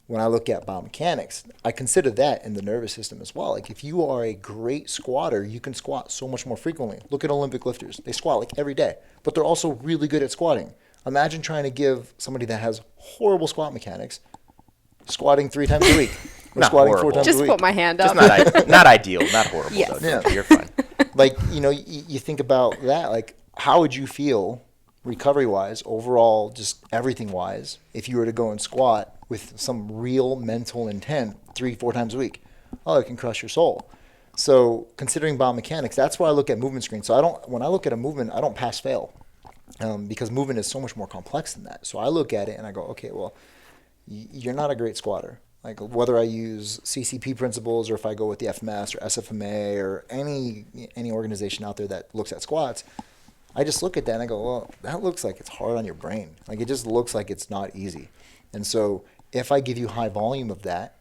when I look at biomechanics, I consider that in the nervous system as well. Like, if you are a great squatter, you can squat so much more frequently. Look at Olympic lifters. They squat like every day, but they're also really good at squatting. Imagine trying to give somebody that has horrible squat mechanics squatting 3 times a week or squatting horrible. 4 times a Just week. put my hand up. Just not ideal, not horrible. Yes. Though. Yeah. You're fine. Like, you think about that. Like, how would you feel recovery-wise, overall, just everything-wise, if you were to go and squat with some real mental intent 3-4 times a week? Oh, it can crush your soul. So considering biomechanics, that's why I look at movement screens. So when I look at a movement, I don't pass-fail because movement is so much more complex than that. So I look at it and I go, okay, well, you're not a great squatter. Like, whether I use CCP principles or if I go with the FMS or SFMA or any organization out there that looks at squats, I just look at that and I go, well, that looks like it's hard on your brain. Like, it just looks like it's not easy. And so if I give you high volume of that,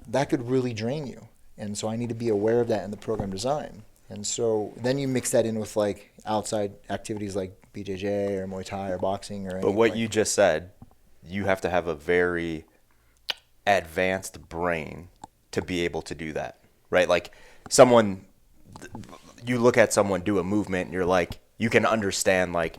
that could really drain you. And so I need to be aware of that in the program design. And so then you mix that in with like outside activities like BJJ or Muay Thai or boxing or anything. But what you just said, you have to have a very advanced brain to be able to do that, right? Like, you look at someone do a movement and you're like, you can understand, like,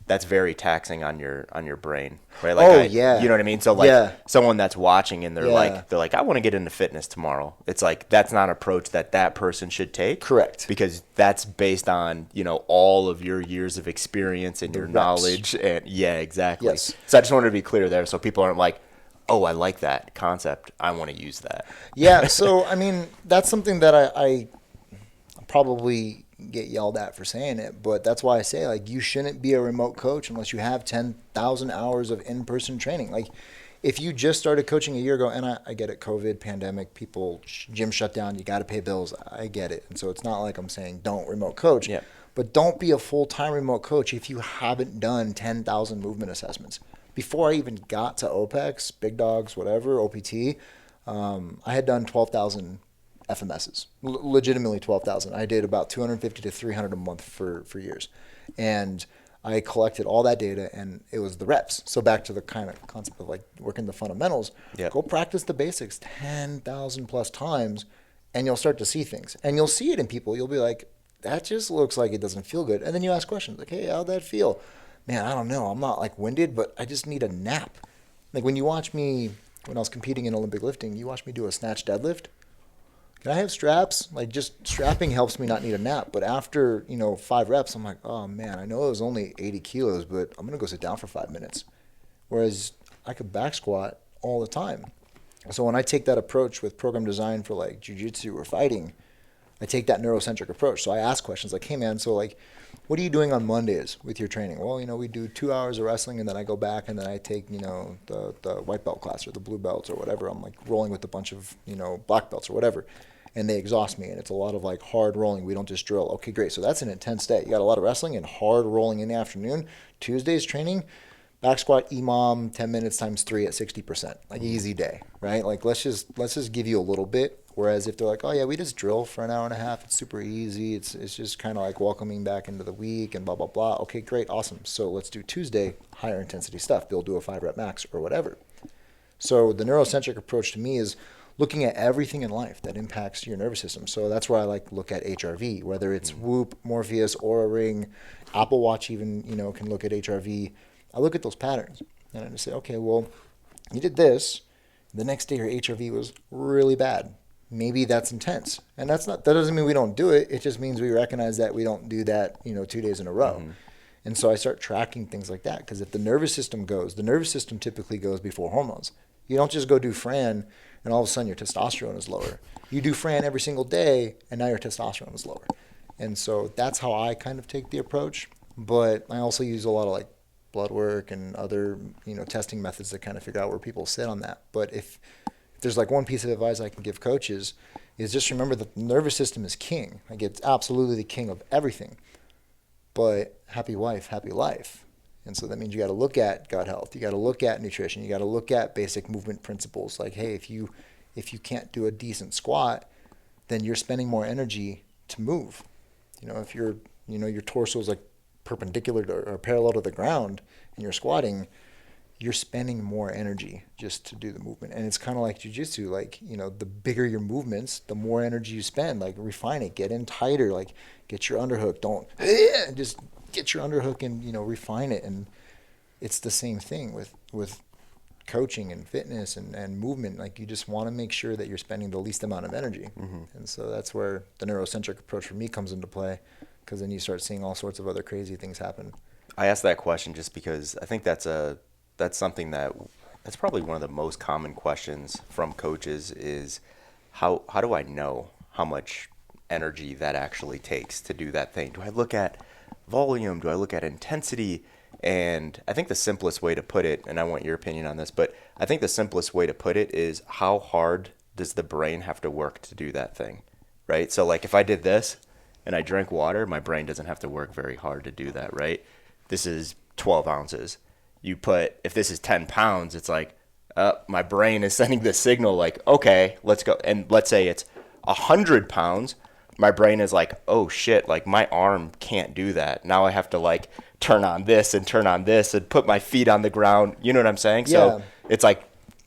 that's very taxing on your brain, right? Like, yeah. You know what I mean? So like someone that's watching and they're like, I want to get into fitness tomorrow. It's like, that's not an approach that person should take. Correct. Because that's based on, all of your years of experience and your knowledge. And yeah, exactly. Yes. So I just wanted to be clear there so people aren't like, oh, I like that concept, I want to use that. Yeah. So, I mean, that's something that I probably get yelled at for saying it, but that's why I say, like, you shouldn't be a remote coach unless you have 10,000 hours of in-person training. Like, if you just started coaching a year ago, and I get it, COVID, pandemic, people, gym shut down, you got to pay bills, I get it. And so it's not like I'm saying don't remote coach, but don't be a full-time remote coach if you haven't done 10,000 movement assessments. Before I even got to OPEX, Big Dogs, whatever, OPT, I had done 12,000 FMSs, legitimately 12,000. I did about 250 to 300 a month for years. And I collected all that data, and it was the reps. So back to the kind of concept of like working the fundamentals, go practice the basics 10,000 plus times, and you'll start to see things. And you'll see it in people. You'll be like, that just looks like it doesn't feel good. And then you ask questions like, hey, how'd that feel? Man, I don't know. I'm not like winded, but I just need a nap. Like, when you watch me, when I was competing in Olympic lifting, you watch me do a snatch deadlift. Can I have straps? Like, just strapping helps me not need a nap. But after, 5 reps, I'm like, oh man, I know it was only 80 kilos, but I'm going to go sit down for 5 minutes. Whereas I could back squat all the time. So when I take that approach with program design for like jiu-jitsu or fighting, I take that neurocentric approach. So I ask questions like, hey man, so like, what are you doing on Mondays with your training? Well, we do 2 hours of wrestling, and then I go back and then I take, the white belt class or the blue belts or whatever. I'm like rolling with a bunch of, black belts or whatever. And they exhaust me, and it's a lot of like hard rolling. We don't just drill. Okay, great. So that's an intense day. You got a lot of wrestling and hard rolling in the afternoon. Tuesday's training, back squat, EMOM, 10 minutes times 3 at 60%. Like easy day, right? Like let's just give you a little bit. Whereas if they're like, oh yeah, we just drill for an hour and a half, it's super easy. It's just kind of like welcoming back into the week and blah, blah, blah. Okay, great, awesome. So let's do Tuesday, higher intensity stuff. We'll do a 5-rep max or whatever. So the neurocentric approach to me is looking at everything in life that impacts your nervous system. So that's where I like look at HRV, whether it's Whoop, Morpheus, Oura Ring, Apple Watch even, can look at HRV. I look at those patterns and I just say, okay, well, you did this. The next day your HRV was really bad. Maybe that's intense. And that doesn't mean we don't do it. It just means we recognize that we don't do that, 2 days in a row. Mm-hmm. And so I start tracking things like that, because if the nervous system typically goes before hormones. You don't just go do Fran and all of a sudden your testosterone is lower. You do Fran every single day and now your testosterone is lower. And so that's how I kind of take the approach. But I also use a lot of like blood work and other, testing methods to kind of figure out where people sit on that. But if there's like one piece of advice I can give coaches is just remember that the nervous system is king. Like it's absolutely the king of everything. But happy wife, happy life. And so that means you got to look at gut health. You got to look at nutrition. You got to look at basic movement principles. Like, hey, if you can't do a decent squat, then you're spending more energy to move. If your torso is like perpendicular to, or parallel to the ground and you're squatting, you're spending more energy just to do the movement. And it's kind of like jiu-jitsu, like, the bigger your movements, the more energy you spend. Like refine it, get in tighter, like get your underhook. Don't just get your underhook and, refine it. And it's the same thing with coaching and fitness and movement. Like you just want to make sure that you're spending the least amount of energy. Mm-hmm. And so that's where the neurocentric approach for me comes into play, because then you start seeing all sorts of other crazy things happen. I asked that question just because I think that's something that's probably one of the most common questions from coaches is how do I know how much energy that actually takes to do that thing? Do I look at volume? Do I look at intensity? And I think the simplest way to put it, and I want your opinion on this, but I think the simplest way to put it is how hard does the brain have to work to do that thing, right? So like if I did this and I drank water, my brain doesn't have to work very hard to do that, right? This is 12 ounces. If this is 10 pounds, it's like, my brain is sending this signal like, okay, let's go. And let's say it's 100 pounds. My brain is like, oh shit, like my arm can't do that. Now I have to like turn on this and put my feet on the ground. You know what I'm saying? Yeah. So it's like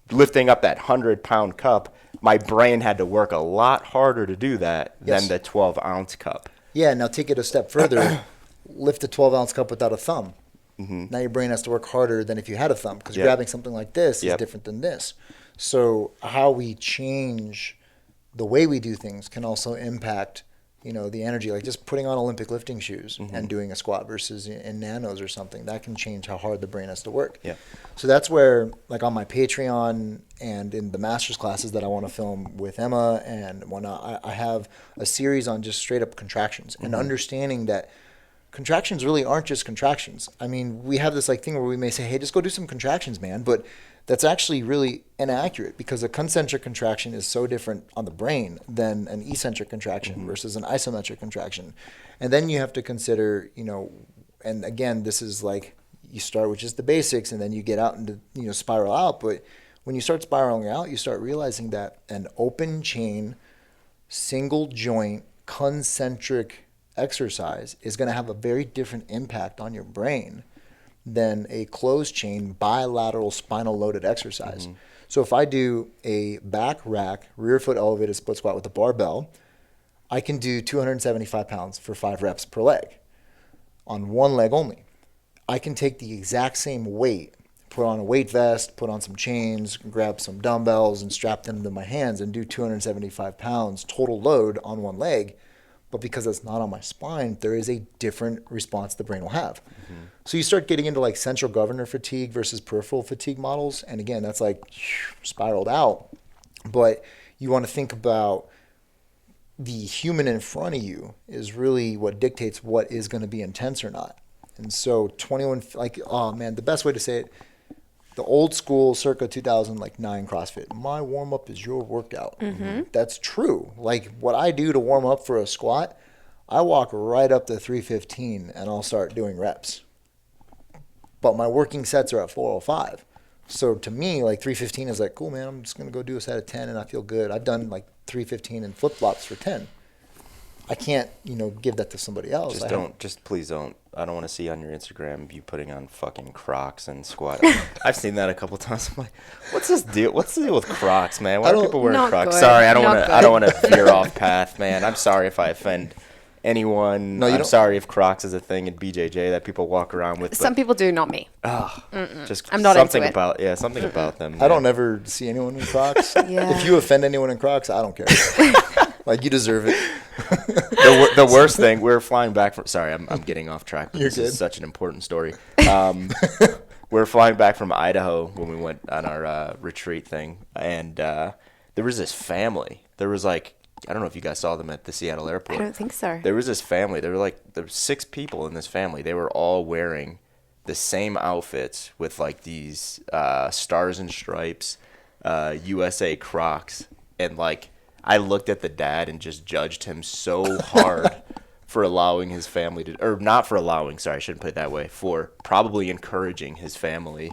lifting up that 100-pound cup. My brain had to work a lot harder to do that than the 12-ounce cup. Yeah, now take it a step further. Lift a 12-ounce cup without a thumb. Mm-hmm. Now your brain has to work harder than if you had a thumb, because grabbing something like this is different than this. So how we change the way we do things can also impact, the energy. Like just putting on Olympic lifting shoes and doing a squat versus in nanos or something, that can change how hard the brain has to work. Yeah. So that's where, like on my Patreon and in the master's classes that I want to film with Emma and whatnot, I have a series on just straight up contractions and understanding that contractions really aren't just contractions. I mean, we have this like thing where we may say, hey, just go do some contractions, man. But that's actually really inaccurate, because a concentric contraction is so different on the brain than an eccentric contraction versus an isometric contraction. And then you have to consider, and again, this is like you start with just the basics and then you get out into, spiral out. But when you start spiraling out, you start realizing that an open chain, single joint, concentric exercise is going to have a very different impact on your brain than a closed chain bilateral spinal loaded exercise. So if I do a back rack rear foot elevated split squat with a barbell, I can do 275 pounds for 5 reps per leg on one leg only. I can take the exact same weight, put on a weight vest, put on some chains, grab some dumbbells and strap them to my hands and do 275 pounds total load on one leg. But because it's not on my spine, there is a different response the brain will have. So you start getting into like central governor fatigue versus peripheral fatigue models. And again, that's like spiraled out. But you want to think about the human in front of you is really what dictates what is going to be intense or not. And so 21, like, oh man, the best way to say it, the old school circa 2009 CrossFit, my warm up is your workout. That's true. Like what I do to warm up for a squat, I walk right up to 315 and I'll start doing reps. But my working sets are at 405. So to me, like 315 is like, cool, man, I'm just going to go do a set of 10 and I feel good. I've done like 315 and flip flops for 10. I can't, give that to somebody else. Please don't. I don't want to see on your Instagram you putting on fucking Crocs and squat. I've seen that a couple times. I'm like, what's this deal? What's the deal with Crocs, man? Why are people wearing Not Crocs? good. Sorry, I Not don't want to veer off path, man. I'm sorry if I offend anyone. No, you I'm don't. sorry if Crocs is a thing in BJJ that people walk around with. Some people do, not me. Just I'm not something into it. something about them. I don't ever see anyone in Crocs. Yeah. If you offend anyone in Crocs, I don't care. Like, you deserve it. The worst thing, we were flying back from. Sorry, I'm getting off track. But You're this good. is such an important story. We were flying back from Idaho when we went on our retreat thing, and there was this family. There was like, I don't know if you guys saw them at the Seattle airport. I don't think so. There was this family. There were 6 people in this family. They were all wearing the same outfits with like these stars and stripes, USA Crocs, and like. I looked at the dad and just judged him so hard for allowing his family to, or not for allowing, sorry, I shouldn't put it that way, for probably encouraging his family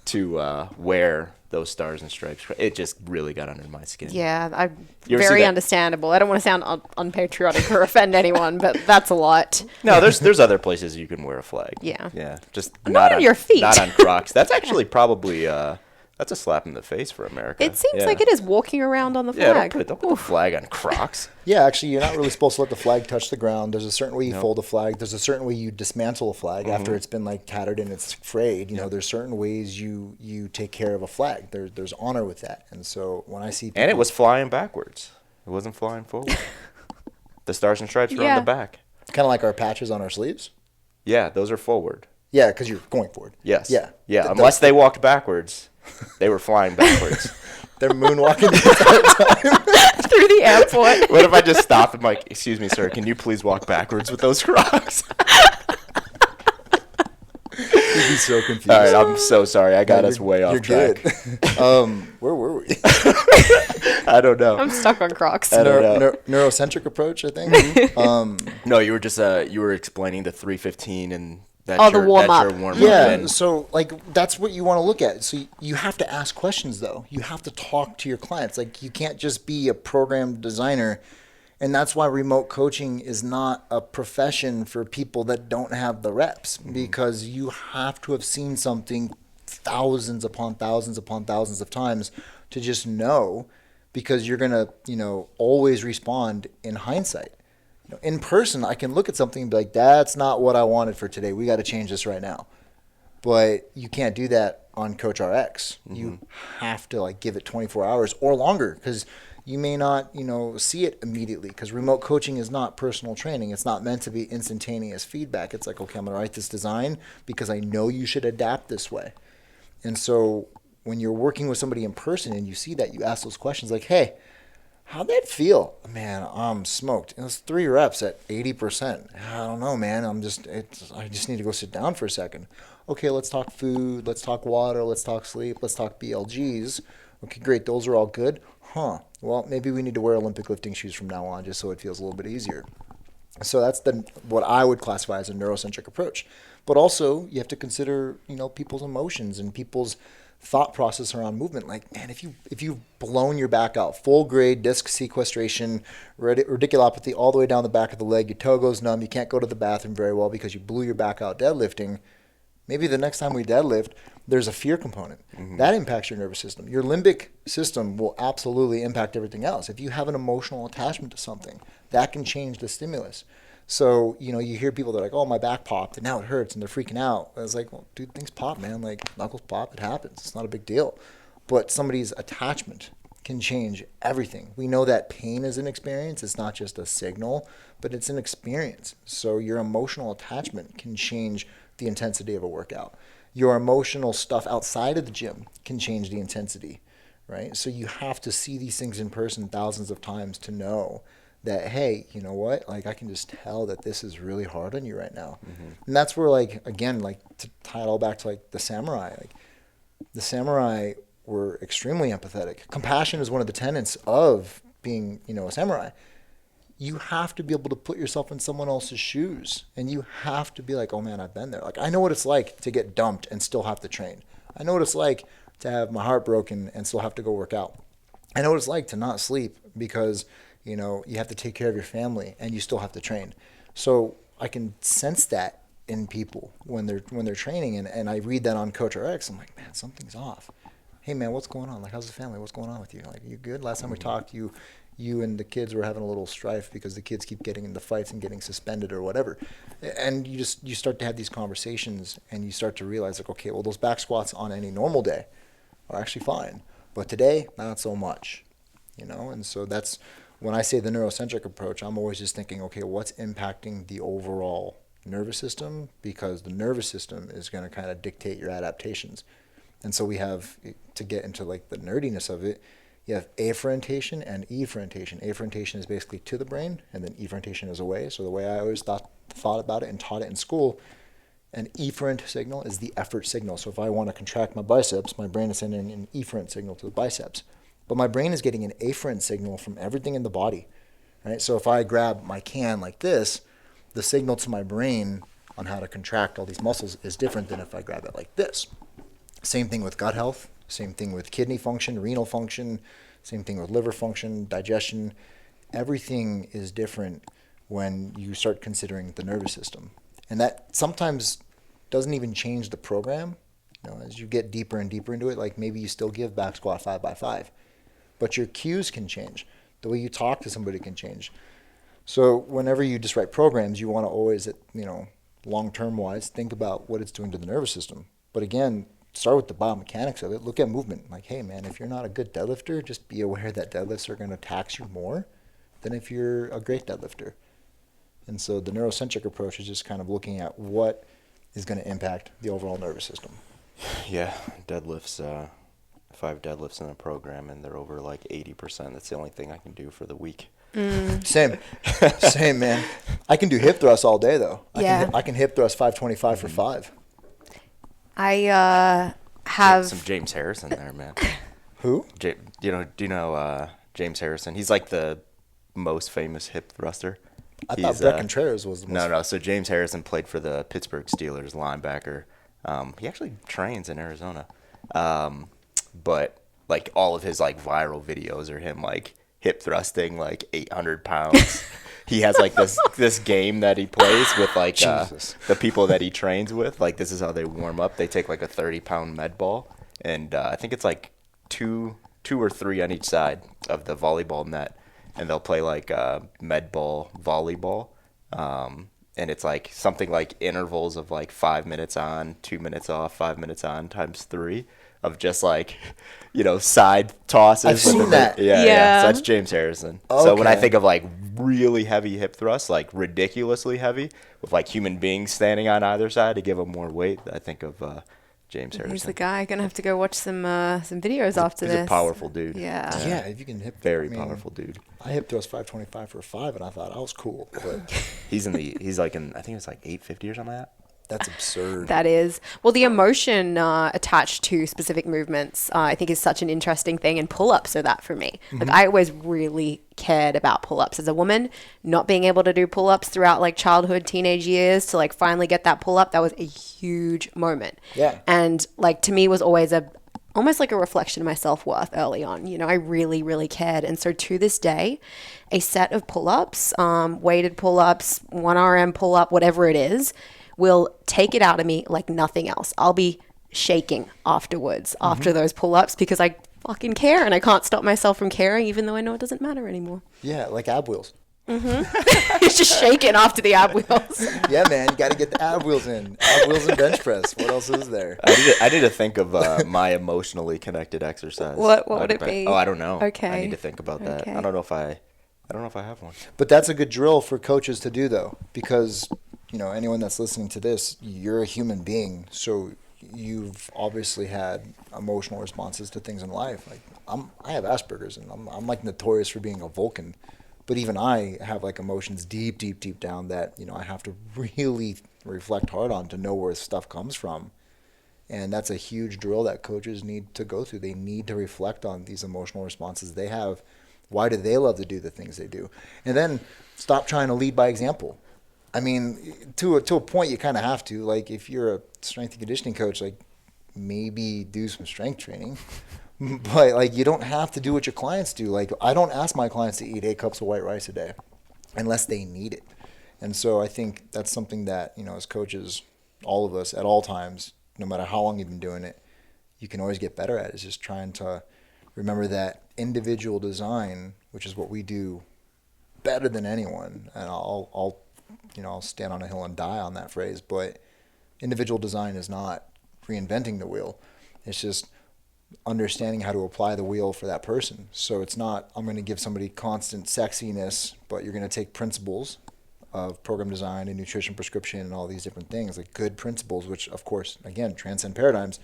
to wear those stars and stripes. It just really got under my skin. Yeah, You ever see very that? understandable. I don't want to sound unpatriotic or offend anyone, but that's a lot. No, there's other places you can wear a flag. Yeah. Yeah, just Not on your feet. Not on Crocs. That's actually probably that's a slap in the face for America. It seems Yeah. like it is walking around on the Yeah, flag. don't put the flag on Crocs. Yeah, actually, you're not really supposed to let the flag touch the ground. There's a certain way you fold a flag. There's a certain way you dismantle a flag after it's been like tattered and it's frayed. There's certain ways you take care of a flag. There's honor with that. And so when I see people, And it was flying backwards. It wasn't flying forward. The stars and stripes were on Yeah. the back. kind of like our patches on our sleeves. Yeah, those are forward. Yeah, because you're going forward. Yes. Yeah. Yeah, unless they walked backwards. They were flying backwards. They're moonwalking. Through the airport. What if I just stopped and like, excuse me, sir, can you please walk backwards with those Crocs? You'd be so confused. All right, I'm so sorry. I got No, us way off you're track. good. Where were we? I don't know. I'm stuck on Crocs. I don't know. Neurocentric approach, I think. No, you were just you were explaining the 315 and that's Oh, the your warm-up. warm-up. Yeah, and- so like that's what you want to look at. So you have to ask questions though. You have to talk to your clients. Like you can't just be a program designer. And that's why remote coaching is not a profession for people that don't have the reps, because you have to have seen something thousands upon thousands upon thousands of times to just know, because you're going to, always respond in hindsight. In person, I can look at something and be like, that's not what I wanted for today. We got to change this right now. But you can't do that on Coach RX. You have to like give it 24 hours or longer, because you may not, see it immediately, because remote coaching is not personal training. It's not meant to be instantaneous feedback. It's like, okay, I'm going to write this design because I know you should adapt this way. And so when you're working with somebody in person and you see that, you ask those questions like, hey, how'd that feel? Man, I'm smoked. It was 3 reps at 80%. I don't know, man. I just need to go sit down for a second. Okay, let's talk food. Let's talk water. Let's talk sleep. Let's talk BLGs. Okay, great. Those are all good. Well, maybe we need to wear Olympic lifting shoes from now on just so it feels a little bit easier. So that's what I would classify as a neurocentric approach. But also you have to consider, people's emotions and people's thought process around movement. Like, man, if you've blown your back out, full grade disc sequestration, radiculopathy all the way down the back of the leg, your toe goes numb, you can't go to the bathroom very well because you blew your back out deadlifting, maybe the next time we deadlift, there's a fear component. That impacts your nervous system. Your limbic system will absolutely impact everything else. If you have an emotional attachment to something, that can change the stimulus. So, you hear people that are like, oh, my back popped and now it hurts and they're freaking out. I was like, well, dude, things pop, man. Like, knuckles pop, it happens. It's not a big deal. But somebody's attachment can change everything. We know that pain is an experience. It's not just a signal, but it's an experience. So your emotional attachment can change the intensity of a workout. Your emotional stuff outside of the gym can change the intensity, right? So you have to see these things in person thousands of times to know that, hey, you know what? Like, I can just tell that this is really hard on you right now. And that's where, like, again, like, to tie it all back to, like, the samurai. Like, the samurai were extremely empathetic. Compassion is one of the tenets of being, you know, a samurai. You have to be able to put yourself in someone else's shoes, and you have to be like, oh man, I've been there. Like, I know what it's like to get dumped and still have to train. I know what it's like to have my heart broken and still have to go work out. I know what it's like to not sleep because, you know, you have to take care of your family and you still have to train. So I can sense that in people when they're training, and I read that on Coach RX. I'm like, man, something's off. Hey man, what's going on? Like, how's the family? What's going on with you? Like, you good? Last time we talked, you and the kids were having a little strife because the kids keep getting into fights and getting suspended or whatever. And you start to have these conversations, and you start to realize, like, okay, well, those back squats on any normal day are actually fine, but today, not so much, you know? And so that's when I say the neurocentric approach, I'm always just thinking, okay, what's impacting the overall nervous system? Because the nervous system is going to kind of dictate your adaptations. And so we have, to get into like the nerdiness of it, you have afferentation and efferentation. Afferentation is basically to the brain, and then efferentation is away. So the way I always thought about it and taught it in school, an efferent signal is the effort signal. So if I want to contract my biceps, my brain is sending an efferent signal to the biceps. But my brain is getting an afferent signal from everything in the body, right? So if I grab my can like this, the signal to my brain on how to contract all these muscles is different than if I grab it like this. Same thing with gut health, same thing with kidney function, renal function, same thing with liver function, digestion. Everything is different when you start considering the nervous system. And that sometimes doesn't even change the program. You know, as you get deeper and deeper into it, like maybe you still give back squat 5x5, but your cues can change. The way you talk to somebody can change. So whenever you just write programs, you want to always, you know, long-term wise, think about what it's doing to the nervous system. But again, start with the biomechanics of it. Look at movement. Like, hey man, if you're not a good deadlifter, just be aware that deadlifts are going to tax you more than if you're a great deadlifter. And so the neurocentric approach is just kind of looking at what is going to impact the overall nervous system. Yeah, deadlifts. If I have deadlifts in a program and they're over like 80%, that's the only thing I can do for the week. Same, man. I can do hip thrusts all day though. I can hip thrust 525 for 5. I have some James Harrison there, man. Who? Do you know James Harrison? He's like the most famous hip thruster. I thought Brett Contreras was the most. No. So James Harrison played for the Pittsburgh Steelers, linebacker. He actually trains in Arizona. But like all of his like viral videos are him like hip thrusting like 800 pounds. He has like this game that he plays with like the people that he trains with. Like this is how they warm up. They take like a 30-pound med ball, and I think it's like two or three on each side of the volleyball net, and they'll play like med ball volleyball. And it's like something like intervals of like 5 minutes on, 2 minutes off, 5 minutes on times 3 of just like, you know, side tosses. I've seen that. Yeah. So that's James Harrison. Okay. So when I think of like really heavy hip thrusts, like ridiculously heavy, with like human beings standing on either side to give them more weight, I think of James Harrison. He's the guy. Gonna have to go watch some videos after this. He's a powerful dude. Yeah. Yeah, if you can hip. Powerful dude. I hip thrust 525 for 5, and I thought I was cool. But he's like in I think it's like 850 or something like that. that's absurd. That is. Well, the emotion attached to specific movements, I think is such an interesting thing, and pull-ups are that for me. Like I always really cared about pull-ups as a woman, not being able to do pull-ups throughout like childhood, teenage years to like finally get that pull-up. That was a huge moment. Yeah. And like to me was always almost like a reflection of my self-worth early on. You know, I really, really cared. And so to this day, a set of pull-ups, weighted pull-ups, 1RM pull-up, whatever it is, will take it out of me like nothing else. I'll be shaking afterwards after those pull-ups because I fucking care and I can't stop myself from caring even though I know it doesn't matter anymore. Yeah, like ab wheels. He's just shaking off to the ab wheels. Yeah, man, you got to get the ab wheels in. Ab wheels and bench press. What else is there? I need to think of my emotionally connected exercise. What would it be? Oh, I don't know. Okay. I need to think about that. Okay. I don't know if I have one. But that's a good drill for coaches to do, though, because, anyone that's listening to this, you're a human being, so you've obviously had emotional responses to things in life. Like I have Asperger's, and I'm like notorious for being a Vulcan. But even I have like emotions deep, deep, deep down that, I have to really reflect hard on to know where stuff comes from. And that's a huge drill that coaches need to go through. They need to reflect on these emotional responses they have. Why do they love to do the things they do? And then stop trying to lead by example. I mean, to a point, you kind of have to. Like, if you're a strength and conditioning coach, like, maybe do some strength training. But, like, you don't have to do what your clients do. Like, I don't ask my clients to eat 8 cups of white rice a day unless they need it. And so I think that's something that, as coaches, all of us at all times, no matter how long you've been doing it, you can always get better at. Is just trying to remember that individual design, which is what we do better than anyone. And I'll stand on a hill and die on that phrase. But individual design is not reinventing the wheel. It's just understanding how to apply the wheel for that person. So it's not, I'm going to give somebody constant sexiness, but you're going to take principles of program design and nutrition prescription and all these different things, like good principles, which of course, again, transcend paradigms,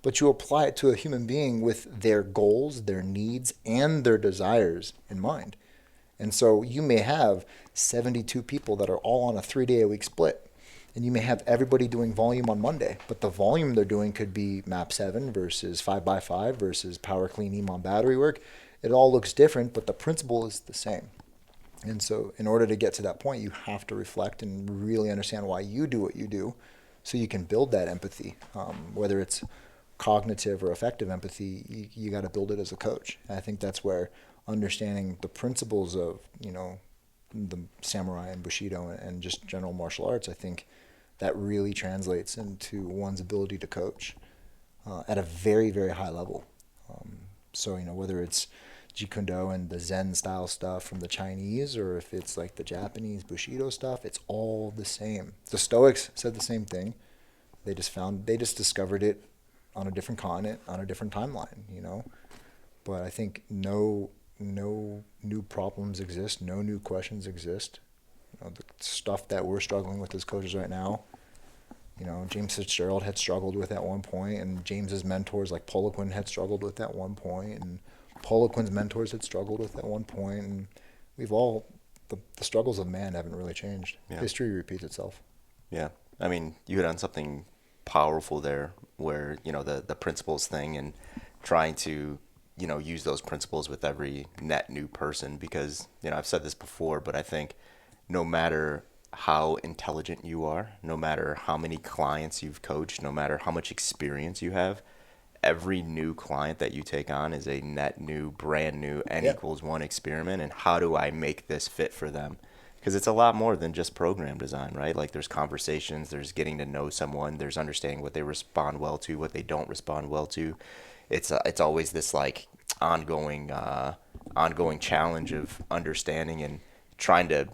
but you apply it to a human being with their goals, their needs, and their desires in mind. And so you may have 72 people that are all on a 3-day-a-week split. And you may have everybody doing volume on Monday, but the volume they're doing could be MAP 7 versus 5x5 versus power clean EMOM battery work. It all looks different, but the principle is the same. And so in order to get to that point, you have to reflect and really understand why you do what you do so you can build that empathy. Whether it's cognitive or affective empathy, you got to build it as a coach. And I think that's where understanding the principles of, the samurai and Bushido and just general martial arts, I think that really translates into one's ability to coach at a very, very high level. So, whether it's Jeet Kune Do and the Zen style stuff from the Chinese, or if it's like the Japanese Bushido stuff, it's all the same. The Stoics said the same thing. They just discovered it on a different continent, on a different timeline, But I think no new problems exist, no new questions exist. The stuff that we're struggling with as coaches right now, James Fitzgerald had struggled with at one point, and James's mentors like Poliquin had struggled with at one point, and Poliquin's mentors had struggled with at one point, and we've all, the struggles of man haven't really changed. Yeah. History repeats itself. Yeah. I mean, you hit on something powerful there where, the principles thing and trying to use those principles with every net new person, because, I've said this before, but I think no matter how intelligent you are, no matter how many clients you've coached, no matter how much experience you have, every new client that you take on is a net new, brand new N=1 experiment. And how do I make this fit for them? Because it's a lot more than just program design, right? Like there's conversations, there's getting to know someone, there's understanding what they respond well to, what they don't respond well to. It's always this like ongoing challenge of understanding and trying to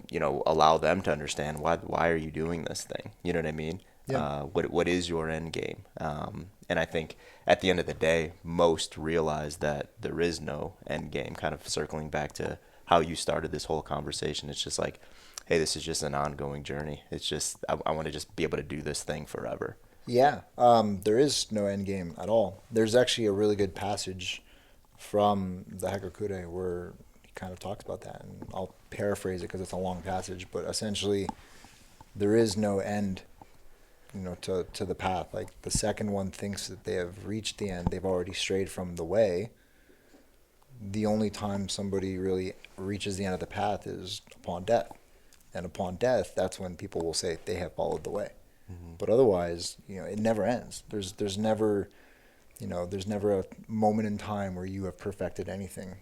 allow them to understand why are you doing this thing? You know what I mean? Yeah. What is your end game? And I think at the end of the day, most realize that there is no end game. Kind of circling back to how you started this whole conversation, it's just like, hey, this is just an ongoing journey. It's just I want to just be able to do this thing forever. Yeah, there is no end game at all. There's actually a really good passage from the Hagakure where he kind of talks about that, and I'll paraphrase it because it's a long passage, but essentially there is no end, to the path. Like the second one thinks that they have reached the end, they've already strayed from the way. The only time somebody really reaches the end of the path is upon death. And upon death, that's when people will say they have followed the way. Mm-hmm. But otherwise, it never ends. There's never a moment in time where you have perfected anything.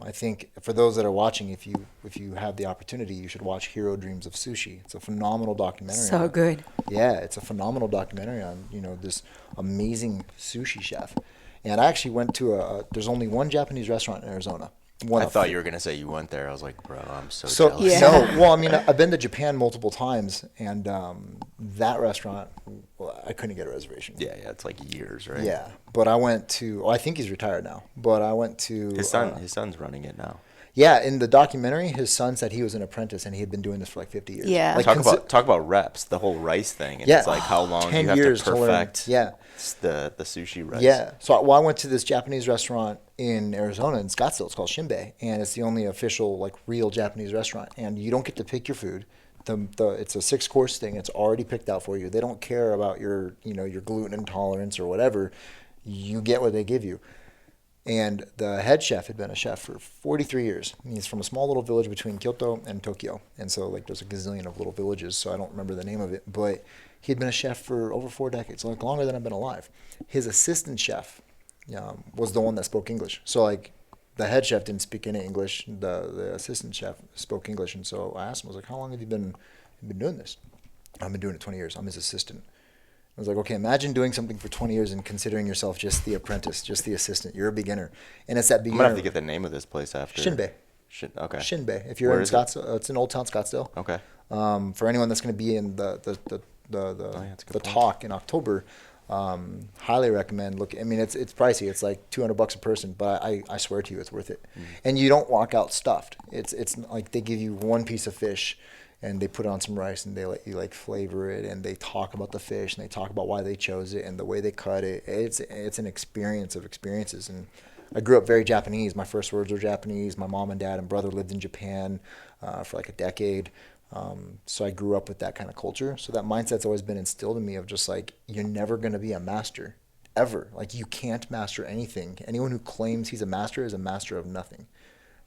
I think for those that are watching, if you have the opportunity, you should watch Hero Dreams of Sushi. It's a phenomenal documentary. So good. Yeah, it's a phenomenal documentary on this amazing sushi chef. And I actually went to there's only one Japanese restaurant in Arizona. I thought you were going to say you went there. I was like, bro, I'm so jealous. Yeah. No, well, I mean, I've been to Japan multiple times, and that restaurant, well, I couldn't get a reservation. Yeah, it's like years, right? Yeah, but I went to, I think he's retired now, but I went to. His son's running it now. Yeah, in the documentary, his son said he was an apprentice and he had been doing this for like 50 years. Yeah. Like Talk about reps, the whole rice thing. And it's like how long 10 you have years to perfect learn. the sushi rice. Yeah. So I went to this Japanese restaurant in Arizona, in Scottsdale. It's called Shinbei, and it's the only official, like, real Japanese restaurant. And you don't get to pick your food. It's a 6-course thing. It's already picked out for you. They don't care about your gluten intolerance or whatever. You get what they give you. And the head chef had been a chef for 43 years. He's from a small little village between Kyoto and Tokyo. And so, like, there's a gazillion of little villages, so I don't remember the name of it. But he'd been a chef for over 4 decades, like longer than I've been alive. His assistant chef was the one that spoke English. So, like, the head chef didn't speak any English. The assistant chef spoke English. And so I asked him, I was like, how long have you been doing this? I've been doing it 20 years. I'm his assistant. I was like, okay, imagine doing something for 20 years and considering yourself just the apprentice, just the assistant. You're a beginner. And it's that beginner. I'm going to have to get the name of this place after. Shinbei. Okay. Shinbei. If you're in Scottsdale, it's in Old Town Scottsdale. Okay. For anyone that's going to be in the talk in October, highly recommend look. I mean, it's pricey. It's like $200 a person, but I swear to you, it's worth it. And you don't walk out stuffed. It's like they give you one piece of fish, and they put it on some rice, and they let you like flavor it, and they talk about the fish, and they talk about why they chose it and the way they cut it. It's an experience of experiences. And I grew up very Japanese. My first words were Japanese. My mom and dad and brother lived in Japan for like a decade. So I grew up with that kind of culture. So that mindset's always been instilled in me of just like, you're never going to be a master, ever. Like, you can't master anything. Anyone who claims he's a master is a master of nothing.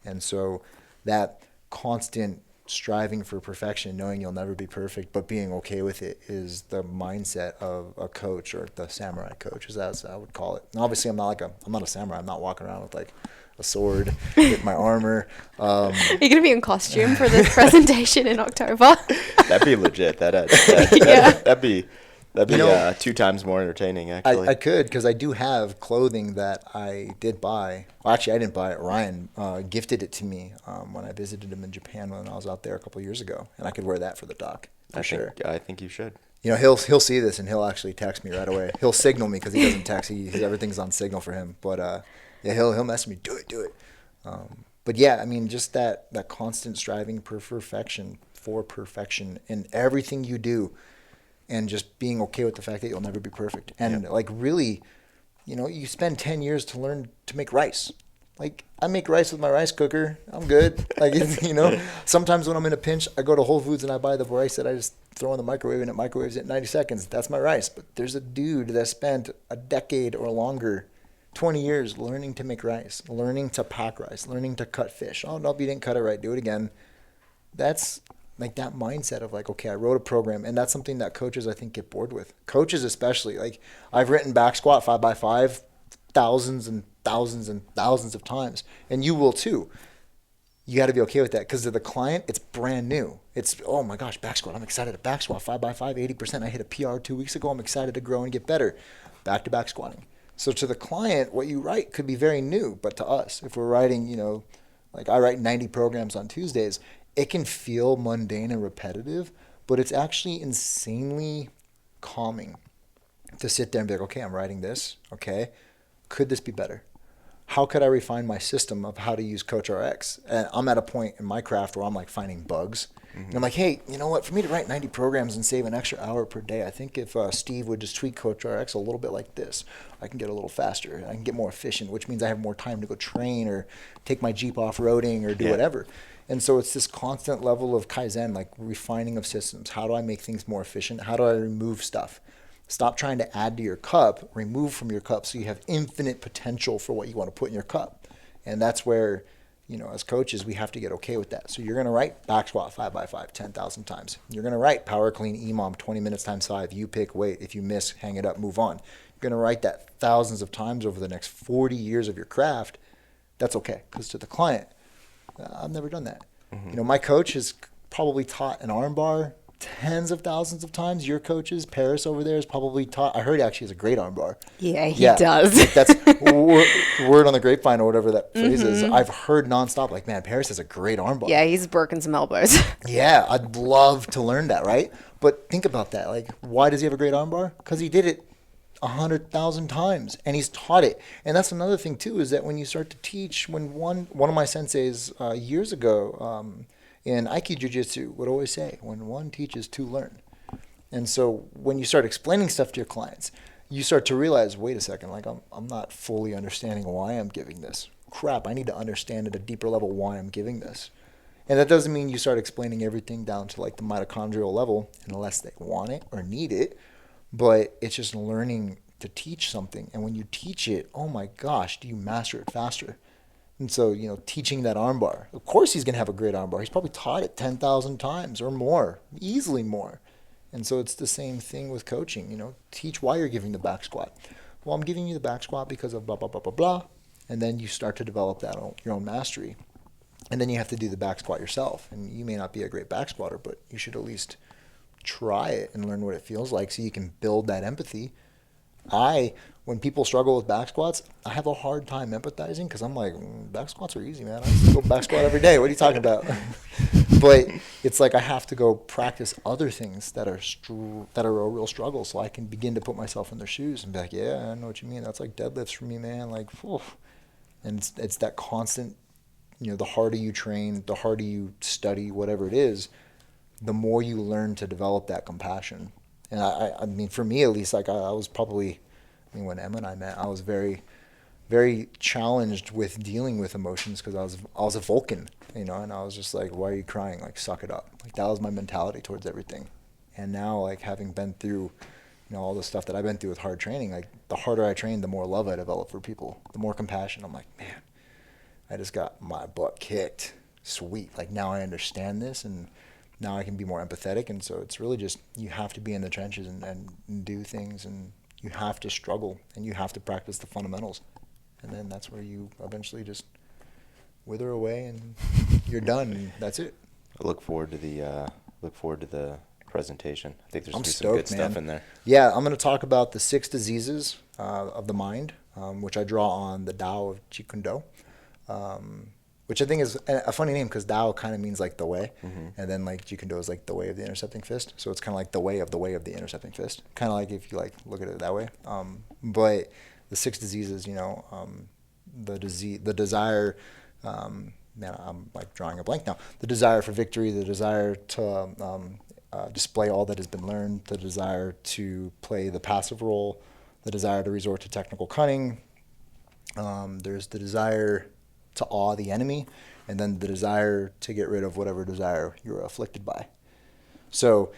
And so that constant striving for perfection, knowing you'll never be perfect, but being okay with it, is the mindset of a coach, or the samurai coach, as I would call it. And obviously, I'm not a samurai. I'm not walking around with like a sword with my armor. Are you going to be in costume for this presentation in October? That'd be legit. That'd be 2 times more entertaining, actually. I could, because I do have clothing that I did buy. Well, actually, I didn't buy it. Ryan gifted it to me when I visited him in Japan when I was out there a couple of years ago, and I could wear that for the doc. I think you should. You know, he'll see this, and he'll actually text me right away. He'll signal me, because he doesn't text. Everything's on signal for him. But yeah, he'll message me. Do it. But yeah, I mean, just that constant striving for perfection in everything you do. And just being okay with the fact that you'll never be perfect. And like, really, you spend 10 years to learn to make rice. Like, I make rice with my rice cooker. I'm good. Like, sometimes when I'm in a pinch, I go to Whole Foods and I buy the rice that I just throw in the microwave, and it microwaves it in 90 seconds. That's my rice. But there's a dude that spent a decade or longer, 20 years, learning to make rice, learning to pack rice, learning to cut fish. Oh, no, you didn't cut it right. Do it again. That's like that mindset of like, okay, I wrote a program. And that's something that coaches, I think, get bored with. Coaches especially. Like, I've written back squat 5x5 thousands and thousands and thousands of times. And you will too. You got to be okay with that, because to the client, it's brand new. It's, oh my gosh, back squat. I'm excited to back squat 5x5, 80%. I hit a PR 2 weeks ago. I'm excited to grow and get better. Back to back squatting. So to the client, what you write could be very new. But to us, if we're writing, like I write 90 programs on Tuesdays, it can feel mundane and repetitive, but it's actually insanely calming to sit there and be like, okay, I'm writing this. Okay, could this be better? How could I refine my system of how to use Coach RX? And I'm at a point in my craft where I'm like finding bugs. And I'm like, hey, you know what? For me to write 90 programs and save an extra hour per day, I think if Steve would just tweak Coach RX a little bit like this, I can get a little faster. I can get more efficient, which means I have more time to go train or take my Jeep off-roading or do whatever. And so it's this constant level of Kaizen, like refining of systems. How do I make things more efficient? How do I remove stuff? Stop trying to add to your cup, remove from your cup, so you have infinite potential for what you want to put in your cup. And that's where, as coaches, we have to get okay with that. So you're going to write back squat 5x5 10,000 times. You're going to write power clean EMOM 20 minutes times 5. You pick weight. If you miss, hang it up, move on. You're going to write that thousands of times over the next 40 years of your craft. That's okay, because to the client, I've never done that. My coach has probably taught an arm bar tens of thousands of times. Your coaches, Paris over there, has probably taught. I heard he actually has a great armbar. Yeah, he does. That's word on the grapevine or whatever that phrase is. I've heard nonstop, like, man, Paris has a great armbar. Yeah, he's broken some elbows. Yeah, I'd love to learn that, right? But think about that. Like, why does he have a great armbar? Because he did it 100,000 times and he's taught it. And that's another thing too, is that when you start to teach, when one of my senseis years ago in Aikido Jiu-Jitsu would always say, when one teaches, two learn. And so when you start explaining stuff to your clients, you start to realize, wait a second, like I'm not fully understanding why I'm giving this. Crap, I need to understand at a deeper level why I'm giving this. And that doesn't mean you start explaining everything down to like the mitochondrial level unless they want it or need it. But it's just learning to teach something. And when you teach it, oh my gosh, do you master it faster? And so, you know, teaching that armbar, of course he's going to have a great armbar. He's probably taught it 10,000 times or more, easily more. And so it's the same thing with coaching, you know, teach why you're giving the back squat. Well, I'm giving you the back squat because of blah, blah, blah, blah, blah. And then you start to develop that your own mastery. And then you have to do the back squat yourself. And you may not be a great back squatter, but you should at least try it and learn what it feels like so you can build that empathy. When people struggle with back squats, I have a hard time empathizing because I'm like, back squats are easy, man. I used to go back squat every day. What are you talking about? But it's like I have to go practice other things that are a real struggle so I can begin to put myself in their shoes and be like, yeah, I know what you mean. That's like deadlifts for me, man. Like, whew. And it's that constant, you know, the harder you train, the harder you study, whatever it is, the more you learn to develop that compassion. And I mean, for me at least, like I was probably, I mean, when Emma and I met, I was very, very challenged with dealing with emotions because I was a Vulcan, you know, and I was just like, why are you crying? Like, suck it up. Like, that was my mentality towards everything. And now, like, having been through, you know, all the stuff that I've been through with hard training, like, the harder I train, the more love I develop for people, the more compassion. I'm like, man, I just got my butt kicked. Sweet. Like, now I understand this, and now I can be more empathetic. And so it's really just, you have to be in the trenches and do things, and you have to struggle, and you have to practice the fundamentals. And then that's where you eventually just wither away and you're done, and that's it. I look forward to the presentation. I think there's I'm gonna be stoked, some good stuff man. in there. Yeah, I'm going to talk about the 6 diseases of the mind, which I draw on the Tao of Jeet Kune Do, which I think is a funny name because Tao kind of means like the way, and then like Jeet Kune Do is like the way of the intercepting fist. So it's kind of like the way of the intercepting fist. Kind of like if you like look at it that way. But the 6 diseases, you know, the desire. Man, I'm like drawing a blank now. The desire for victory, the desire to display all that has been learned, the desire to play the passive role, the desire to resort to technical cunning. There's the desire to awe the enemy, and then the desire to get rid of whatever desire you're afflicted by. So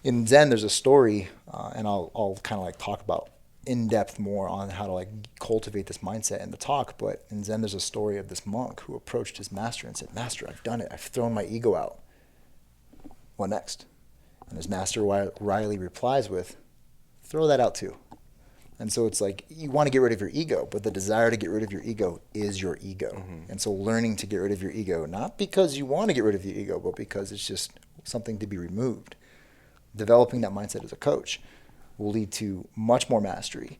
in Zen, there's a story, and I'll kind of like talk about in depth more on how to like cultivate this mindset in the talk. But in Zen, there's a story of this monk who approached his master and said, "Master, I've done it. I've thrown my ego out. What next?" And his master Riley replies with, "Throw that out too." And so it's like you want to get rid of your ego, but the desire to get rid of your ego is your ego. And so learning to get rid of your ego, not because you want to get rid of your ego, but because it's just something to be removed. Developing that mindset as a coach will lead to much more mastery.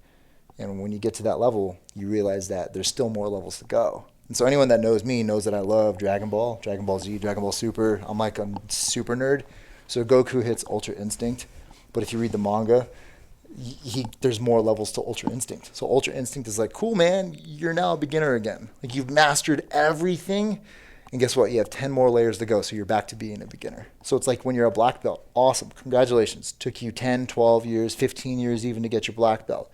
And when you get to that level, you realize that there's still more levels to go. And so anyone that knows me knows that I love Dragon Ball Z, Dragon Ball Super. I'm like a super nerd. So Goku hits Ultra Instinct. But if you read the manga, there's more levels to Ultra Instinct. So Ultra Instinct is like, cool, man, you're now a beginner again. Like, you've mastered everything. And guess what? You have 10 more layers to go, so you're back to being a beginner. So it's like when you're a black belt, awesome, congratulations. Took you 10, 12 years, 15 years even to get your black belt.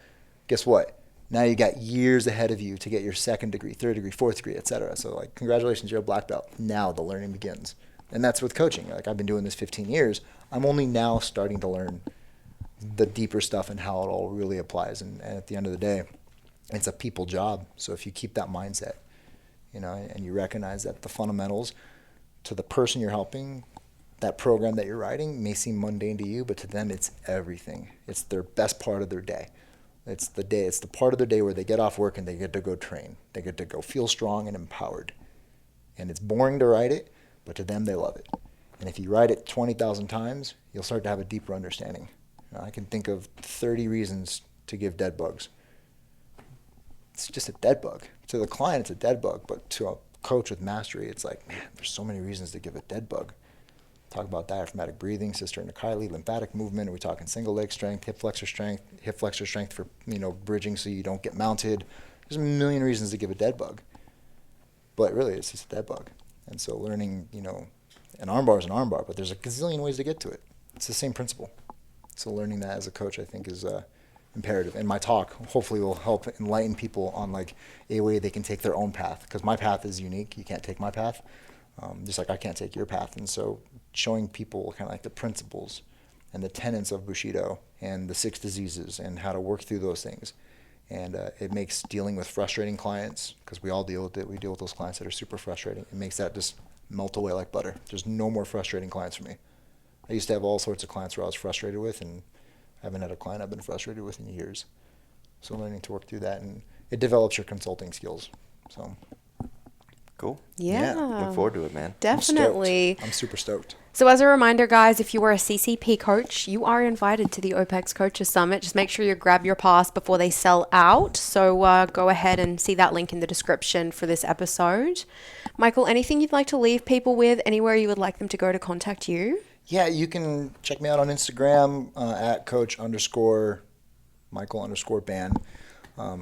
Guess what? Now you got years ahead of you to get your 2nd degree, 3rd degree, 4th degree, etc. So like, congratulations, you're a black belt. Now the learning begins. And that's with coaching. Like, I've been doing this 15 years. I'm only now starting to learn the deeper stuff and how it all really applies. And at the end of the day, it's a people job. So if you keep that mindset, you know, and you recognize that the fundamentals to the person you're helping, that program that you're writing may seem mundane to you, but to them it's everything. It's their best part of their day. It's the part of their day where they get off work and they get to go train. They get to go feel strong and empowered. And it's boring to write it, but to them they love it. And if you write it 20,000 times, you'll start to have a deeper understanding. I can think of 30 reasons to give dead bugs. It's just a dead bug. To the client, it's a dead bug, but to a coach with mastery, it's like, man, there's so many reasons to give a dead bug. Talk about diaphragmatic breathing, Cisterna-Kylie, lymphatic movement. Are we talking single leg strength, hip flexor strength for, bridging so you don't get mounted. There's a million reasons to give a dead bug. But really, it's just a dead bug. And so learning, an armbar is an armbar, but there's a gazillion ways to get to it. It's the same principle. So learning that as a coach, I think, is imperative. And my talk hopefully will help enlighten people on like a way they can take their own path. Because my path is unique. You can't take my path. Just like I can't take your path. And so showing people kind of like the principles and the tenets of Bushido and the 6 diseases and how to work through those things. And it makes dealing with frustrating clients, because we all deal with it. We deal with those clients that are super frustrating. It makes that just melt away like butter. There's no more frustrating clients for me. I used to have all sorts of clients where I was frustrated with, and I haven't had a client I've been frustrated with in years. So learning to work through that, and it develops your consulting skills. So cool. Yeah. Look forward to it, man. Definitely. I'm super stoked. So as a reminder, guys, if you are a CCP coach, you are invited to the OPEX Coaches Summit. Just make sure you grab your pass before they sell out. So go ahead and see that link in the description for this episode. Michael, anything you'd like to leave people with? Anywhere you would like them to go to contact you? Yeah, you can check me out on Instagram at Coach_Michael_Bann.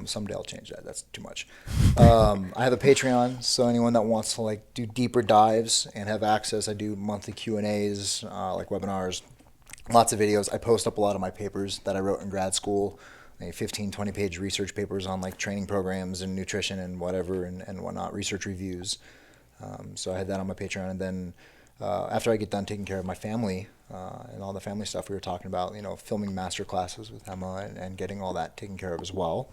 Someday I'll change that. That's too much. I have a Patreon, so anyone that wants to like do deeper dives and have access, I do monthly Q&As, like webinars, lots of videos. I post up a lot of my papers that I wrote in grad school, 15, 20-page research papers on like training programs and nutrition and whatever and whatnot, research reviews. So I had that on my Patreon, and then after I get done taking care of my family and all the family stuff we were talking about, filming master classes with Emma and getting all that taken care of as well.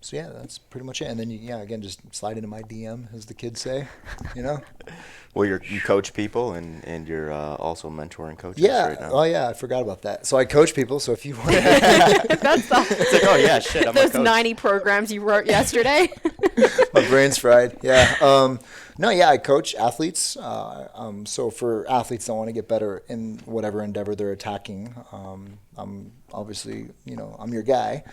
So yeah, that's pretty much it. And then again, just slide into my DM, as the kids say, Well, you coach people and you're also mentoring coaches right now. Oh yeah, I forgot about that. So I coach people. So if you want, That's It's like, oh yeah, shit, I'm a those coach. 90 programs you wrote yesterday. my brain's fried. Yeah. I coach athletes. So for athletes that want to get better in whatever endeavor they're attacking, I'm obviously, I'm your guy.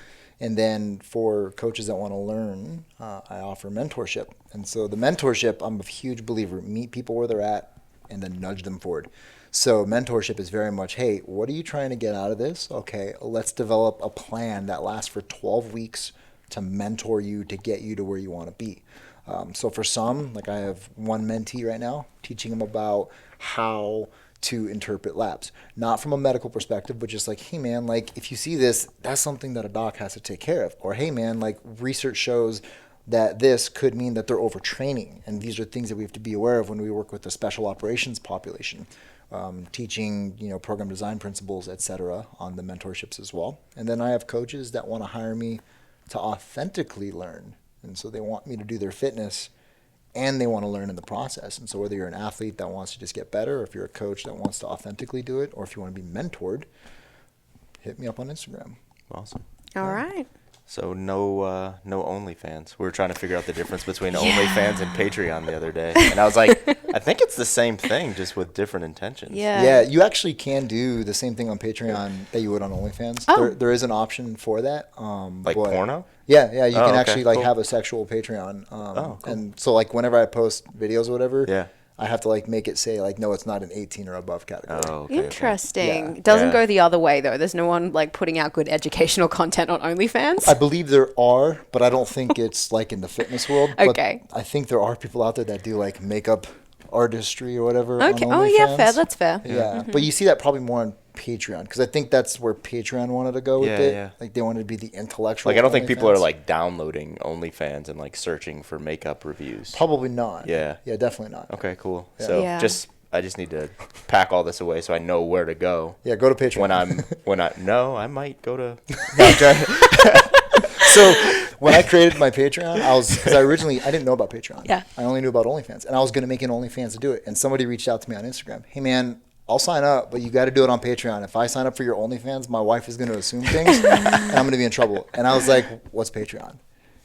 And then for coaches that want to learn, I offer mentorship. And so the mentorship, I'm a huge believer, meet people where they're at and then nudge them forward. So mentorship is very much, hey, what are you trying to get out of this? Okay, let's develop a plan that lasts for 12 weeks to mentor you to get you to where you want to be. So for some, like I have one mentee right now, teaching them about how to interpret labs, not from a medical perspective, but just like, hey man, like if you see this, that's something that a doc has to take care of. Or hey man, like research shows that this could mean that they're overtraining. And these are things that we have to be aware of when we work with the special operations population, teaching, program design principles, et cetera, on the mentorships as well. And then I have coaches that want to hire me to authentically learn. And so they want me to do their fitness and they want to learn in the process. And so whether you're an athlete that wants to just get better, or if you're a coach that wants to authentically do it, or if you want to be mentored, hit me up on Instagram. Awesome. All right. So no OnlyFans. We were trying to figure out the difference between OnlyFans and Patreon the other day. And I was like, I think it's the same thing, just with different intentions. Yeah, you actually can do the same thing on Patreon that you would on OnlyFans. Oh. There is an option for that. Like porno? Yeah, you can okay, actually like cool. have a sexual Patreon. Cool. And so like whenever I post videos or whatever, Yeah. I have to like make it say like, no, it's not an 18 or above category. Oh, okay. Interesting. Yeah. Doesn't Yeah. go the other way though. There's no one like putting out good educational content on OnlyFans. I believe there are, but I don't think it's like in the fitness world. Okay. But I think there are people out there that do like makeup artistry or whatever. Okay. On Oh yeah, OnlyFans. fair. That's fair. Yeah, but you see that probably more on Patreon, because I think that's where Patreon wanted to go with it. Yeah. Like they wanted to be the intellectual. Like, I don't think people are OnlyFans. like downloading OnlyFans and like searching for makeup reviews. Probably not. Yeah. Yeah, definitely not. Okay, cool. Yeah. So Yeah. I just need to pack all this away so I know where to go. Yeah, go to Patreon. I might go to. So when I created my Patreon, because I didn't know about Patreon. Yeah. I only knew about OnlyFans, and I was going to make an OnlyFans to do it. And somebody reached out to me on Instagram. Hey man, I'll sign up, but you got to do it on Patreon. If I sign up for your OnlyFans, my wife is going to assume things, and I'm going to be in trouble. And I was like, what's Patreon?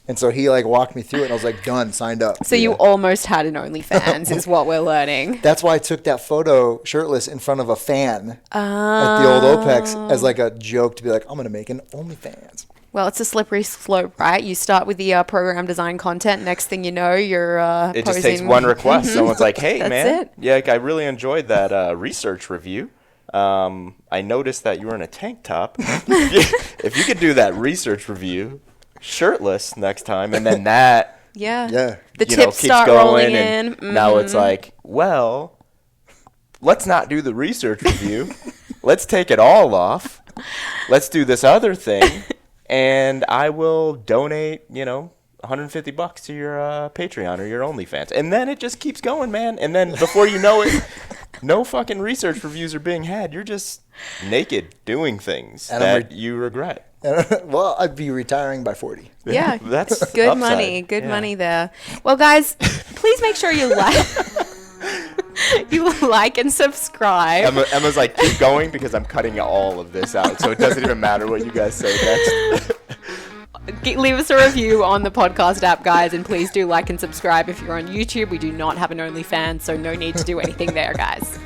And so he like walked me through it, and I was like, done, signed up. So you almost had an OnlyFans is what we're learning. That's why I took that photo shirtless in front of a fan at the old OPEX as like a joke to be like, I'm going to make an OnlyFans. Well, it's a slippery slope, right? You start with the program design content. Next thing you know, you're It posing. just takes one request. Someone's like, hey, That's man, it. yeah, like, I really enjoyed that research review. I noticed that you were in a tank top. If you could do that research review shirtless next time, and then that Yeah. Yeah. The you know, tips keeps start going, rolling and in. now it's like, well, let's not do the research review. Let's take it all off. Let's do this other thing, and I will donate, you know, $150 to your Patreon or your OnlyFans. And then it just keeps going, man. And then before you know it, no fucking research reviews are being had. You're just naked doing things And that you regret. Well, I'd be retiring by 40. Yeah. That's Good upside. money. Good Yeah. money there. Well, guys, please make sure you like and subscribe. Emma's like, keep going because I'm cutting all of this out. So it doesn't even matter what you guys say next. Leave us a review on the podcast app, guys, and please do like and subscribe if you're on YouTube. We do not have an OnlyFans, so no need to do anything there, guys.